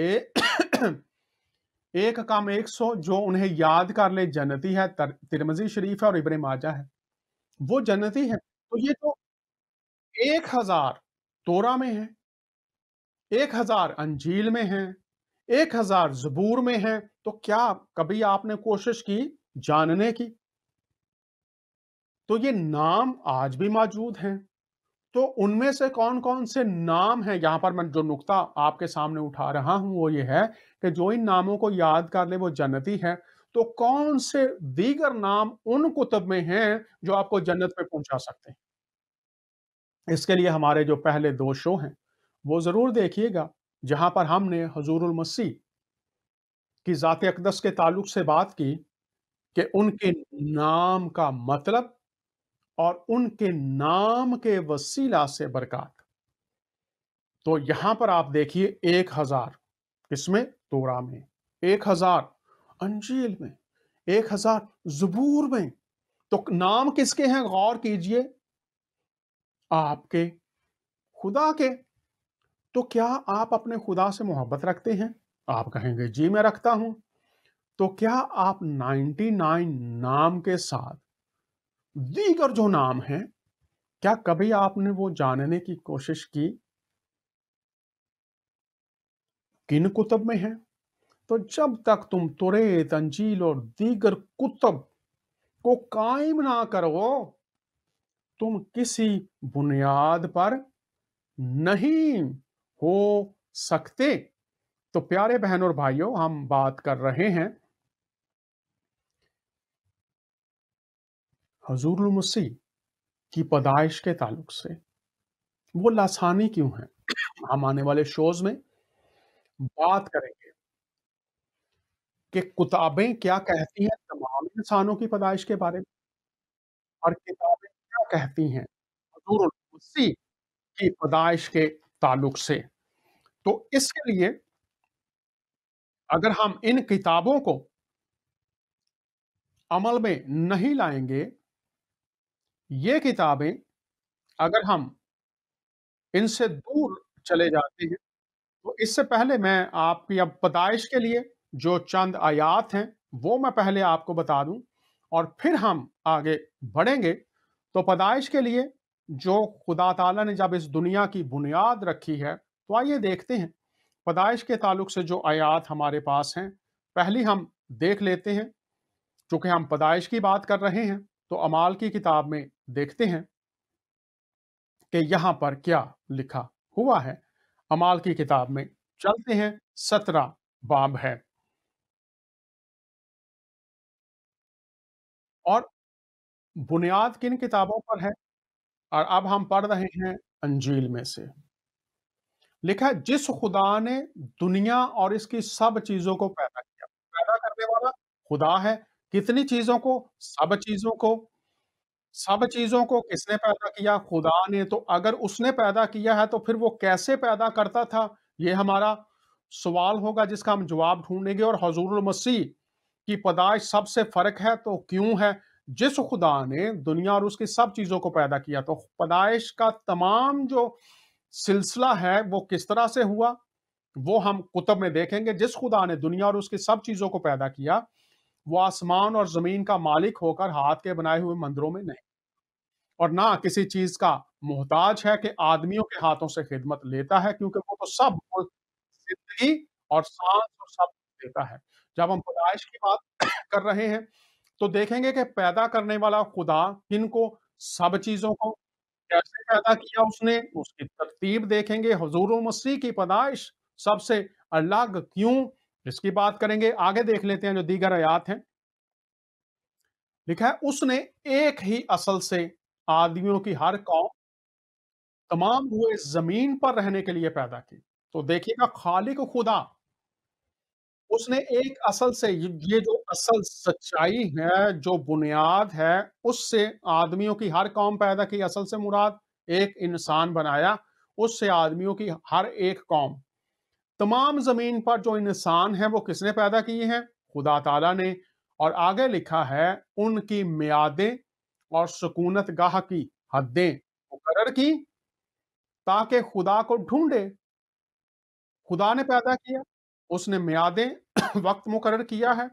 एक काम 100 जो उन्हें याद कर ले जन्नती है। तिरमिज़ी शरीफ है और इब्न माजा है, वो जन्नती है। तो ये तो 1000 तोरा में है, 1000 अंजील में है, 1000 ज़बूर में है, तो क्या कभी आपने कोशिश की जानने की? तो ये नाम आज भी मौजूद हैं। तो उनमें से कौन-कौन से नाम हैं, यहाँ पर मैं जो नुक्ता आपके सामने उठा रहा हूँ वो ये है कि जो इन नामों को याद कर ले वो जन्नती है। तो कौन से दीगर नाम उन कुतुब में हैं जो आपको जन्नत में पहुँचा सकते हैं? इसके लिए हमारे जो पहले 2 शो हैं, वो ज़रूर देखिएगा, जहाँ पर हमने हुज़ूरुल मसीह की ज़ात अक़दस के ताल्लुक से बात की कि उनके नाम का मतलब और उनके नाम के वसीला से बरक़ात। तो यहाँ पर आप देखिए 1000 किसमें? तोरा में, 1000 अंजील में, 1000 ज़बूर में। तो नाम किसके हैं गौर कीजिए? आपके, खुदा के। तो क्या आप अपने खुदा से मोहब्बत रखते हैं? आप कहेंगे जी मैं रखता हूं। तो क्या आप 99 नाम के साथ दीगर जो नाम हैं, क्या कभी आपने वो जानने की कोशिश की किन कुतुब में है? तो जब तक तुम तौरेत, अंजील और दीगर कुतुब को कायम ना करो, तुम किसी बुनियाद पर नहीं हो सकते। तो प्यारे बहनों और भाइयों, हम बात कर रहे हैं हुजूर मसीह की पैदाइश के ताल्लुक से। वो लासानी क्यों है? हम आने वाले शोज में बात करेंगे कि किताबें क्या कहती हैं तमाम इंसानों की पैदाइश के बारे में, और किताबें क्या कहती हैं हुजूर मसीह की पैदाइश के ताल्लुक से। तो इसके लिए अगर हम इन किताबों को अमल में नहीं लाएंगे, ये किताबें अगर हम इनसे दूर चले जाते हैं, तो इससे पहले मैं आपकी अब पैदाइश के लिए जो चंद आयात हैं, वो मैं पहले आपको बता दूं और फिर हम आगे बढ़ेंगे। तो पैदाइश के लिए जो खुदा ताला ने जब इस दुनिया की बुनियाद रखी है, तो आइए देखते हैं पैदाइश के ताल्लुक से जो आयात हमारे पास हैं। पहली हम देख लेते हैं, चूंकि हम पैदाइश की बात कर रहे हैं, तो अमाल की किताब में देखते हैं कि यहां पर क्या लिखा हुआ है। अमाल की किताब में चलते हैं, 17 बाब है और बुनियाद किन किताबों पर है? और अब हम पढ़ रहे हैं अंजील में से। लिखा है जिस खुदा ने दुनिया और इसकी सब चीजों को पैदा किया। पैदा करने वाला खुदा है। कितनी चीजों को? सब चीजों को। सब चीजों को किसने पैदा किया? खुदा ने। तो अगर उसने पैदा किया है, तो फिर वो कैसे पैदा करता था? ये हमारा सवाल होगा जिसका हम जवाब ढूंढेंगे। और हुजूर मसीह की पैदाइश सबसे फर्क है, तो क्यों है? जिस खुदा ने दुनिया और उसकी सब चीजों को पैदा किया, तो पैदाइश का तमाम जो सिलसिला है वो किस तरह से हुआ, वो हम कुतुब में देखेंगे। जिस खुदा ने दुनिया और उसकी सब चीजों को पैदा किया, वो आसमान और जमीन का मालिक होकर हाथ के बनाए हुए मंदिरों में नहीं, और ना किसी चीज का मोहताज है कि आदमियों के हाथों से खिदमत लेता है, क्योंकि वो तो सब को जिंदगी और सांस और सब देता है। जब हम पैदाइश की बात कर रहे हैं, तो देखेंगे कि पैदा करने वाला खुदा किनको? सब चीजों को। कैसे पैदा किया उसने? उसकी तरतीब देखेंगे। हुजूर मसीह की पैदाइश सबसे अलग क्यों? इसकी बात करेंगे। आगे देख लेते हैं जो दीगर आयात हैं। लिखा है उसने एक ही असल से आदमियों की हर कौम तमाम हुए जमीन पर रहने के लिए पैदा की। तो देखिएगा, खालिक खुदा उसने एक असल से, ये जो असल सच्चाई है, जो बुनियाद है, उससे आदमियों की हर कौम पैदा की। असल से मुराद एक इंसान बनाया, उससे आदमियों की हर एक कौम। तमाम जमीन पर जो इंसान है वो किसने पैदा किए हैं? खुदा ताला ने। اور آگے لکھا ہے ان کی میعادیں اور سکونت گاہ کی حدیں مقرر کی تاکہ خدا کو ڈھونڈے. خدا نے پیدا کیا، اس نے میعادیں وقت مقرر کیا ہے.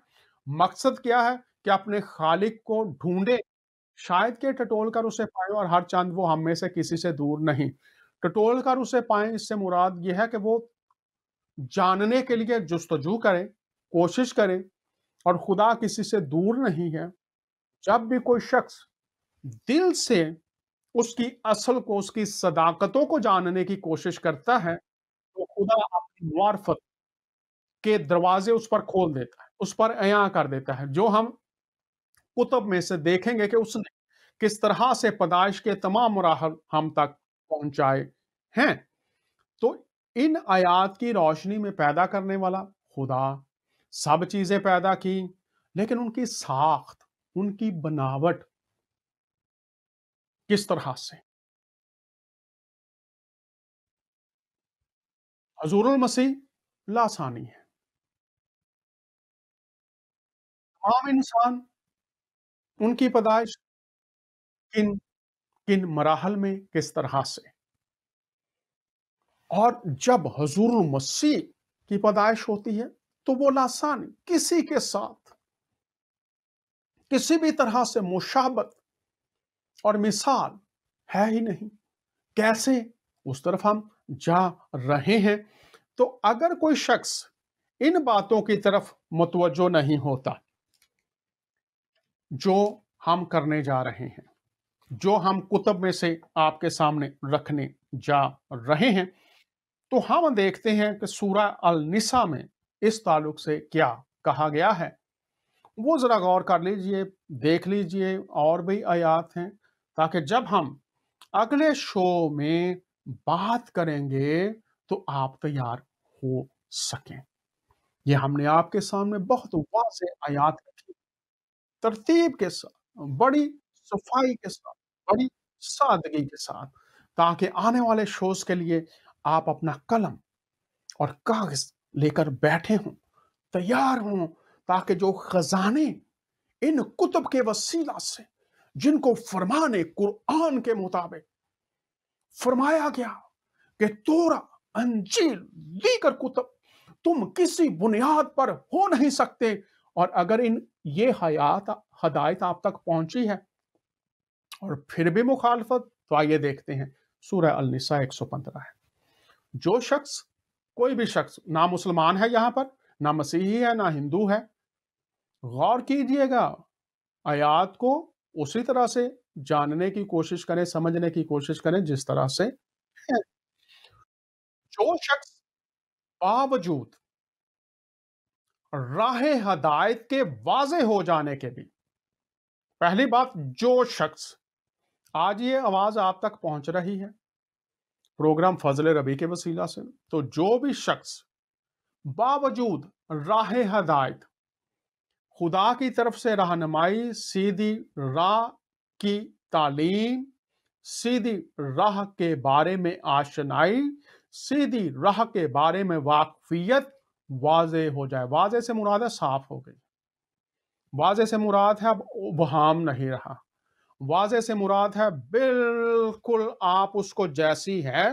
مقصد کیا ہے؟ کہ اپنے خالق کو ڈھونڈے، شاید کہ ٹٹول کر اسے پائیں، اور ہر چند وہ ہم میں سے کسی سے دور نہیں. ٹٹول کر اسے پائیں، اس سے مراد یہ ہے کہ وہ جاننے کے لیے جستجو کریں، کوشش کریں، اور خدا کسی سے دور نہیں ہے. جب بھی کوئی شخص دل سے اس کی اصل کو، اس کی صداقتوں کو جاننے کی کوشش کرتا ہے تو خدا اپنی معرفت کے دروازے اس پر کھول دیتا ہے، اس پر عیاں کر دیتا ہے، جو ہم کتب میں سے دیکھیں گے کہ اس نے کس طرح سے پیدائش کے تمام مراحل ہم تک پہنچائے ہیں. تو ان آیات کی روشنی میں پیدا کرنے والا خدا سب چیزیں پیدا کی، لیکن ان کی ساخت، ان کی بناوٹ کس طرح سے. حضور المسیح لاسانی ہے. عام انسان، ان کی پیدائش کن کن مراحل میں کس طرح سے، اور جب حضور المسیح کی پیدائش ہوتی ہے تو وہ لاسانی، کسی کے ساتھ کسی بھی طرح سے مشابہت اور مثال ہے ہی نہیں. کیسے؟ اس طرف ہم جا رہے ہیں. تو اگر کوئی شخص ان باتوں کی طرف متوجہ نہیں ہوتا جو ہم کرنے جا رہے ہیں، جو ہم کتب میں سے آپ کے سامنے رکھنے جا رہے ہیں، تو ہم دیکھتے ہیں کہ سورہ النساء میں اس تعلق سے کیا کہا گیا ہے. وہ ذرا غور کر لیجئے، دیکھ لیجئے، اور بھی آیات ہیں، تاکہ جب ہم اگلے شو میں بات کریں گے تو آپ تیار ہو سکیں. یہ ہم نے آپ کے سامنے بہت واضح آیات رکھی، ترتیب کے ساتھ، بڑی صفائی کے ساتھ، بڑی سادگی کے ساتھ، تاکہ آنے والے شوز کے لیے آپ اپنا قلم اور کاغذ لے کر بیٹھے ہوں، تیار ہوں، تاکہ جو خزانے ان کتب کے وسیلہ سے، جن کو فرمان قرآن کے مطابق فرمایا گیا کہ تورا، انجیل، دیگر کتب تم کسی بنیاد پر ہو نہیں سکتے، اور اگر یہ ہدایت آپ تک پہنچی ہے اور پھر بھی مخالفت، تو آئیے دیکھتے ہیں سورہ النساء 115 ہے. جو شخص، کوئی بھی شخص، نہ مسلمان ہے یہاں پر، نہ مسیحی ہے، نہ ہندو ہے، غور کیجئے گا آیات کو، اسی طرح سے جاننے کی کوشش کریں، سمجھنے کی کوشش کریں جس طرح سے ہے. جو شخص باوجود راہ ہدایت کے واضح ہو جانے کے بھی، پہلی بات، جو شخص، آج یہ آواز آپ تک پہنچ رہی ہے پروگرام فضل ربی کے وسیلہ سے، تو جو بھی شخص باوجود راہ ہدایت، خدا کی طرف سے رہنمائی، سیدھی راہ کی تعلیم، سیدھی راہ کے بارے میں آشنائی، سیدھی راہ کے بارے میں واقفیت واضح ہو جائے. واضح سے مراد ہے صاف ہو گئی، واضح سے مراد ہے اب ابہام نہیں رہا، واضح سے مراد ہے بالکل آپ اس کو جیسی ہے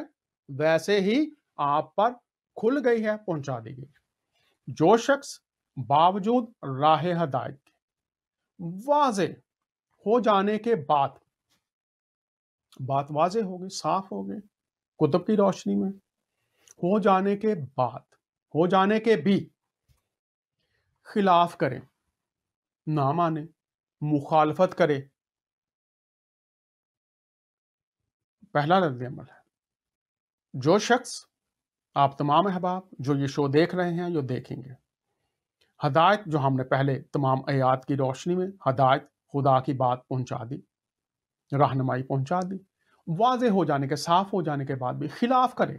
ویسے ہی آپ پر کھل گئی ہے، پہنچا دی گئی. جو شخص باوجود راہ ہدایت کے واضح ہو جانے کے بعد، بات واضح ہو گئی، صاف ہو گئی کتب کی روشنی میں، ہو جانے کے بعد، ہو جانے کے بھی خلاف کرے، نہ مانے، مخالفت کرے، پہلا رد عمل ہے. جو شخص، آپ تمام احباب جو یہ شو دیکھ رہے ہیں، جو دیکھیں گے، ہدایت جو ہم نے پہلے تمام آیات کی روشنی میں ہدایت، خدا کی بات پہنچا دی، رہنمائی پہنچا دی، واضح ہو جانے کے، صاف ہو جانے کے بعد بھی خلاف کرے،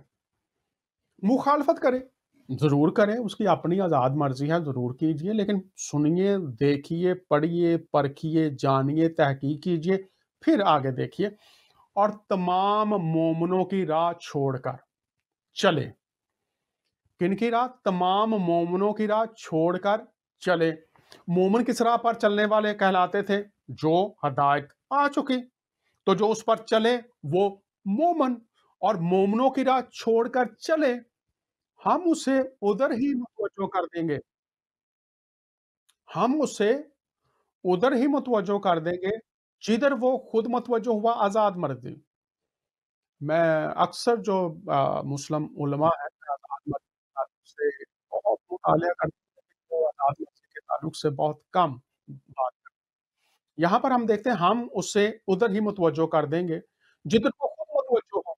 مخالفت کرے، ضرور کرے، اس کی اپنی آزاد مرضی ہے، ضرور کیجئے، لیکن سنیے، دیکھیے، پڑھیے، پرکھیے، جانیے، تحقیق کیجئے، پھر آگے دیکھیے، اور تمام مومنوں کی راہ چھوڑ کر چلے. کن کی راہ؟ تمام مومنوں کی راہ چھوڑ کر چلے. مومن किस राह पर चलने वाले कहलाते थे? जो हदायत आ चुकी, तो जो उस पर चले वो मोमन, और मोमनों की राह छोड़कर चले, हम उसे उधर ही मुतवज्जो कर देंगे। हम उसे उधर ही मुतवज्जो कर देंगे जिधर वो खुद मुतवज्जो हुआ, आज़ाद मर्ज़ी। मैं अक्सर जो मुस्लिम उलमा हैं, आज़ाद मर्ज़ी के ताल्लुक से बहुत मुतालिया करते हैं, वो आज़ाद मर्ज़ी के ताल्लुक से बहुत कम बात करते हैं। यहाँ पर हम देखते हैं हम उसे उधर ही मुतवज्जो कर देंगे जिधर वो खुद मुतवज्जो हो।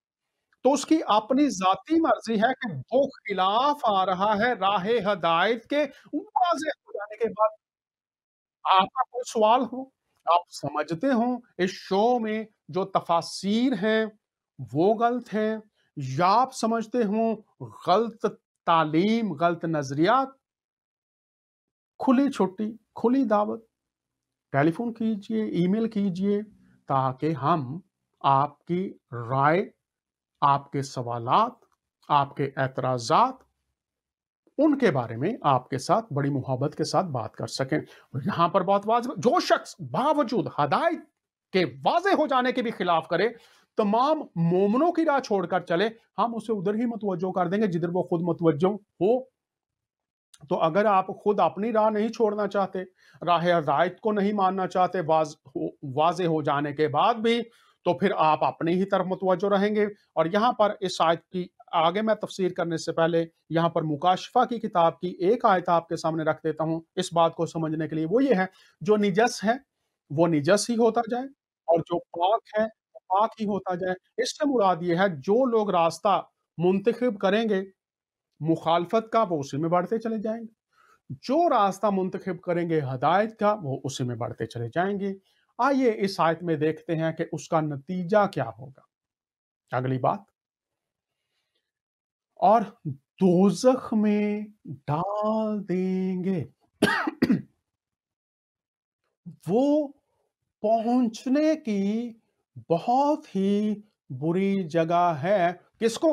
तो उसकी अपनी ज़ाती मर्ज़ी है कि वो खिलाफ आ रहा है राहे हदायत के, वाज़ेह हो जाने के बाद। आपका कोई सवाल हो, आप समझते हो इस शो में जो तफ़ासीर हैं, वो गलत हैं, या आप समझते हो गलत तालीम, गलत नज़रियात, खुली छुट्टी, खुली दावत, टेलीफ़ोन कीजिए, ईमेल कीजिए, ताकि हम आपकी राय, आपके सवालात, आपके एतराज़ात, उनके बारे में आपके साथ बड़ी मुहब्बत के साथ बात कर सकें। और यहाँ पर बहुत वाज़ जो शख्स बावजूद हदायत के वाज़ेह हो जाने के भी खिलाफ करे, तमाम मोमिनों की राह छोड़कर चले, हम उसे उधर ही मुतवज्जो कर देंगे जिधर वो खुद मुतवज्जो हो। तो अगर आप खुद अपनी राह नहीं छोड़ना चाहते, राह हदायत को नहीं मानना चाहते वाज़ेह हो जाने के बाद भी, तो फिर आप अपनी ही तरफ मुतवज्जो रहेंगे। और यहाँ पर इस आयत की आगे मैं तफसीर करने से पहले यहाँ पर मुकाशफा की किताब की एक आयत आपके सामने रख देता हूँ इस बात को समझने के लिए। वो ये है, जो निजस है वो निजस ही होता जाए, और जो पाक है वो पाक ही होता जाए। इससे मुराद ये है, जो लोग रास्ता मुंतखब करेंगे मुखालफत का, वो उसी में बढ़ते चले जाएंगे। जो रास्ता मुंतखब करेंगे हदायत का, वो उसी में बढ़ते चले जाएंगे। आइए इस आयत में देखते हैं कि उसका नतीजा क्या होगा। अगली बात, और दोजख में डाल देंगे। वो पहुंचने की बहुत ही बुरी जगह है। किसको?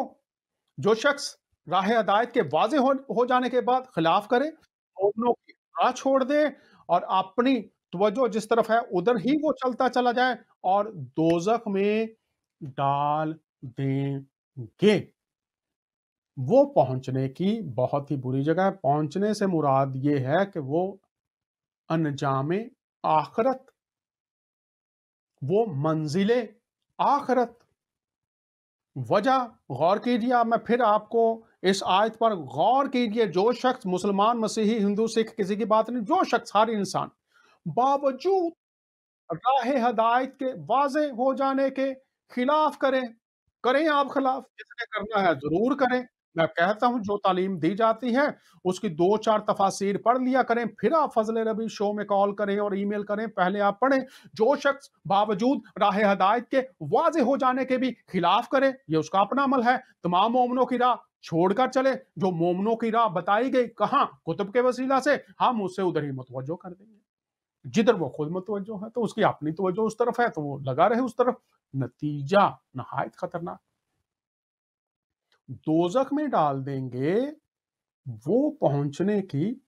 जो शख्स राह हदायत के वाज़ेह हो जाने के बाद खिलाफ करे, दोनों की राह छोड़ दे, और अपनी तवज्जो जिस तरफ है उधर ही वो चलता चला जाए, और दोज़ख में डाल देंगे। वो पहुंचने की बहुत ही बुरी जगह है। पहुंचने से मुराद ये है कि वो अंजामे आखिरत, वो मंजिले आखिरत। वजह गौर कीजिए, अब मैं फिर आपको इस आयत पर गौर कीजिए। जो शख्स मुसलमान, मसीही, हिंदू, सिख, किसी की बात नहीं, जो शख्स, हर इंसान बावजूद राह हदायत के वाज़ेह हो जाने के खिलाफ करें, करें आप खिलाफ, जिसने करना है ज़रूर करें। मैं कहता हूँ जो तालीम दी जाती है, उसकी 2-4 तफ़ासीर पढ़ लिया करें, फिर आप फ़ज़ल रबी शो में कॉल करें और ईमेल करें, पहले आप पढ़ें। जो शख्स बावजूद राह हदायत के वाज़ेह हो जाने के भी खिलाफ करे, ये उसका अपना अमल है। तमाम मोमिनों की राह छोड़कर चले, जो मोमिनों की राह बताई गई, कहाँ? कुतुब के वसीला से, हम उससे उधर ही मुतवज्जो कर देंगे। जिधर वो खुद मुतवज्जो है, तो उसकी अपनी तवज्जो उस तरफ है, तो वो लगा रहे उस तरफ। नतीजा नहायत खतरनाक, दोजख में डाल देंगे। वो पहुंचने की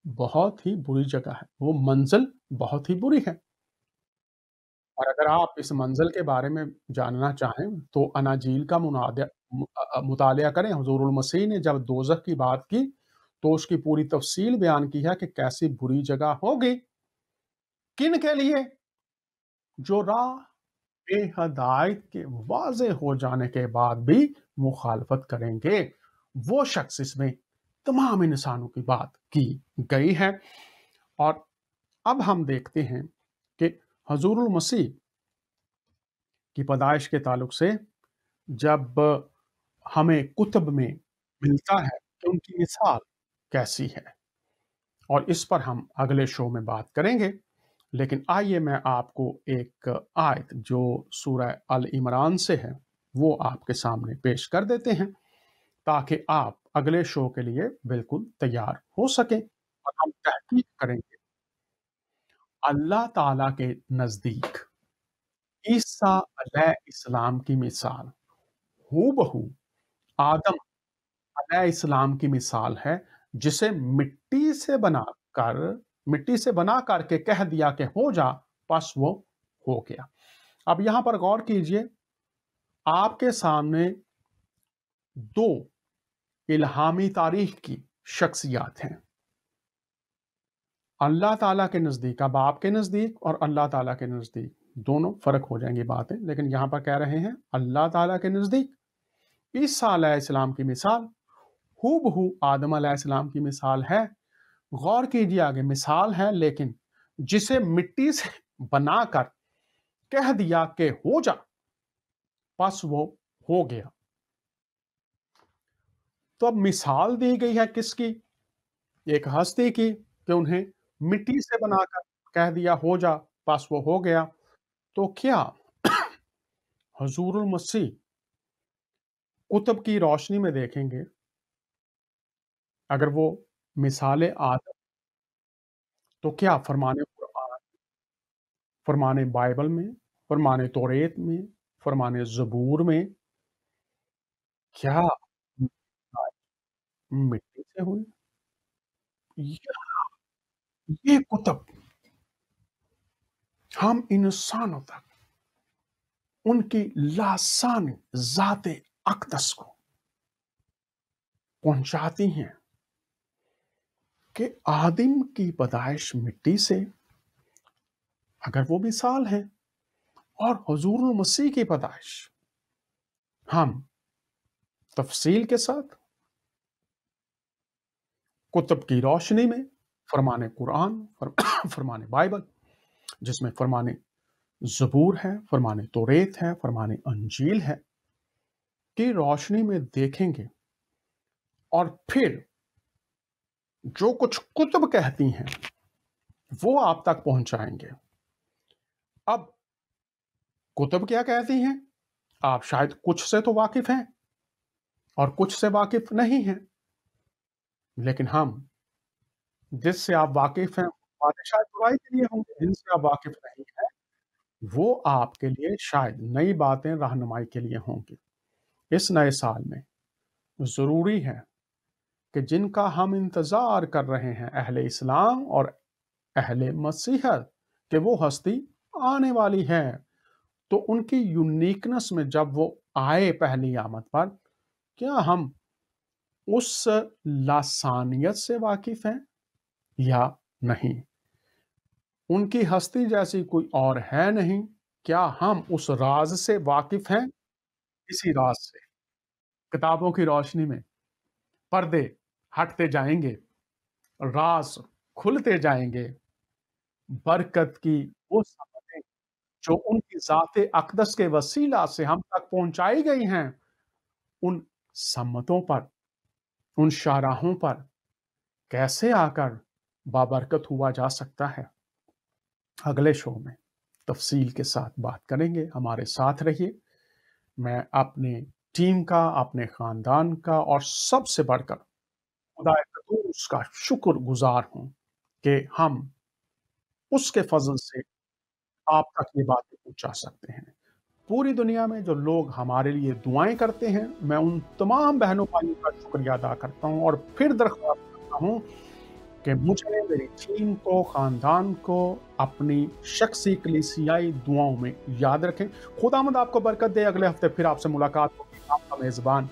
बहुत ही बुरी जगह है, वो मंजिल बहुत ही बुरी है। और अगर आप इस मंजिल के बारे में जानना चाहें, तो अनाजील का मुतालिया करें। हुज़ूरुल मसीह ने जब दोजख की बात की, तो उसकी पूरी तफसील बयान की है कि कैसी बुरी जगह होगी। किन के लिए? जो राह बेहदायत के वाज़ेह हो जाने के बाद भी मुखालफत करेंगे, वो शख्स। इसमें तमाम इंसानों की बात की गई है। और अब हम देखते हैं कि हुज़ूरुल मसीह की पैदाइश के ताल्लुक से जब हमें कुतुब में मिलता है कि उनकी मिसाल कैसी है, और इस पर हम अगले शो में बात करेंगे। लेकिन आइए मैं आपको एक आयत जो सूरह अल इमरान से है, वो आपके सामने पेश कर देते हैं, ताकि आप अगले शो के लिए बिल्कुल तैयार हो सकें, और हम तहकीक करेंगे। अल्लाह ताला के नज़दीक ईसा अलैहिस्सलाम की मिसाल हूबहू आदम अलैहिस्सलाम की मिसाल है, जिसे मिट्टी से बनाकर मिट्टी से बना करके कह दिया कि हो जा, बस वो हो गया। अब यहां पर गौर कीजिए, आपके सामने दो इल्हामी तारीख की शख्सियात हैं। अल्लाह ताला के नज़दीक, अब आपके नज़दीक और अल्लाह ताला के नज़दीक दोनों फ़र्क हो जाएंगी बातें, लेकिन यहाँ पर कह रहे हैं अल्लाह ताला के नज़दीक ईसा अलैहिस्सलाम की मिसाल हूबहू आदम अलैहिस्सलाम की मिसाल है। गौर कीजिए, आगे मिसाल है, लेकिन जिसे मिट्टी से बनाकर कह दिया कि हो जा, बस वो हो गया। तो अब मिसाल दी गई है किसकी? एक हस्ती की, कि उन्हें मिट्टी से बनाकर कह दिया हो जा, बस वो हो गया। तो क्या हुजूरुल मसीह कुतुब की रोशनी में देखेंगे, अगर वो मिसाले आदम, तो क्या फरमाने कुरान, फरमाने बाइबल में, फरमाने तौरेत में, फरमाने ज़बूर में, क्या मिट्टी से हुई? ये कुतुब हम इंसानों तक उनकी लासानी ज़ाते अक़दस को पहुंचाती हैं कि आदिम की पैदाइश मिट्टी से, अगर वो मिसाल है, और हुजूरुल मसीह की पैदाइश हम तफसील के साथ कुतुब की रोशनी में, फरमाने कुरान, फरमाने बाइबल, जिसमें फरमाने ज़बूर है, फरमाने तौरेत है, फरमाने अंजील है, की रोशनी में देखेंगे, और फिर जो कुछ कुतुब कहती हैं वो आप तक पहुंचाएंगे। अब कुतुब क्या कहती हैं, आप शायद कुछ से तो वाकिफ हैं और कुछ से वाकिफ नहीं हैं, लेकिन हम जिससे आप वाकिफ हैं बातें शायद बुराई के लिए होंगे, जिनसे आप वाकिफ नहीं हैं वो आपके लिए शायद नई बातें रहनुमाई के लिए होंगी। इस नए साल में ज़रूरी है कि जिनका हम इंतज़ार कर रहे हैं, अहले इस्लाम और अहले मसीहत, कि वो हस्ती आने वाली है, तो उनकी यूनिकनेस में जब वो आए पहली आमद पर, क्या हम उस लासानियत से वाकिफ हैं या नहीं? उनकी हस्ती जैसी कोई और है नहीं, क्या हम उस राज से वाकिफ हैं? इसी राज से किताबों की रोशनी में पर्दे हटते जाएंगे, राज खुलते जाएंगे, बरकत की वो समतें जो उनकी ज़ाते अक़दस के वसीला से हम तक पहुंचाई गई हैं, उन सम्मतों पर, उन शाहराहों पर कैसे आकर बाबरकत हुआ जा सकता है? अगले शो में तफसील के साथ बात करेंगे। हमारे साथ रहिए। मैं अपने टीम का, अपने ख़ानदान का और सबसे बढ़कर खुदाए क़ुद्दूस का शुक्रगुज़ार हूँ कि हम उसके फ़ज़ल से आप तक ये बातें पहुँचा सकते हैं। पूरी दुनिया में जो लोग हमारे लिए दुआएँ करते हैं, मैं उन तमाम बहनों-भाइयों का शुक्रिया अदा करता हूँ और फिर दरख्वास्त करता हूँ कि मुझे, मेरी टीम को, ख़ानदान को अपनी शख़्सी कलीसियाई दुआओं में याद रखें। खुदावंद आपको बरकत दे। अगले हफ़्ते फिर आपसे मुलाकात होगी। आपका मेज़बान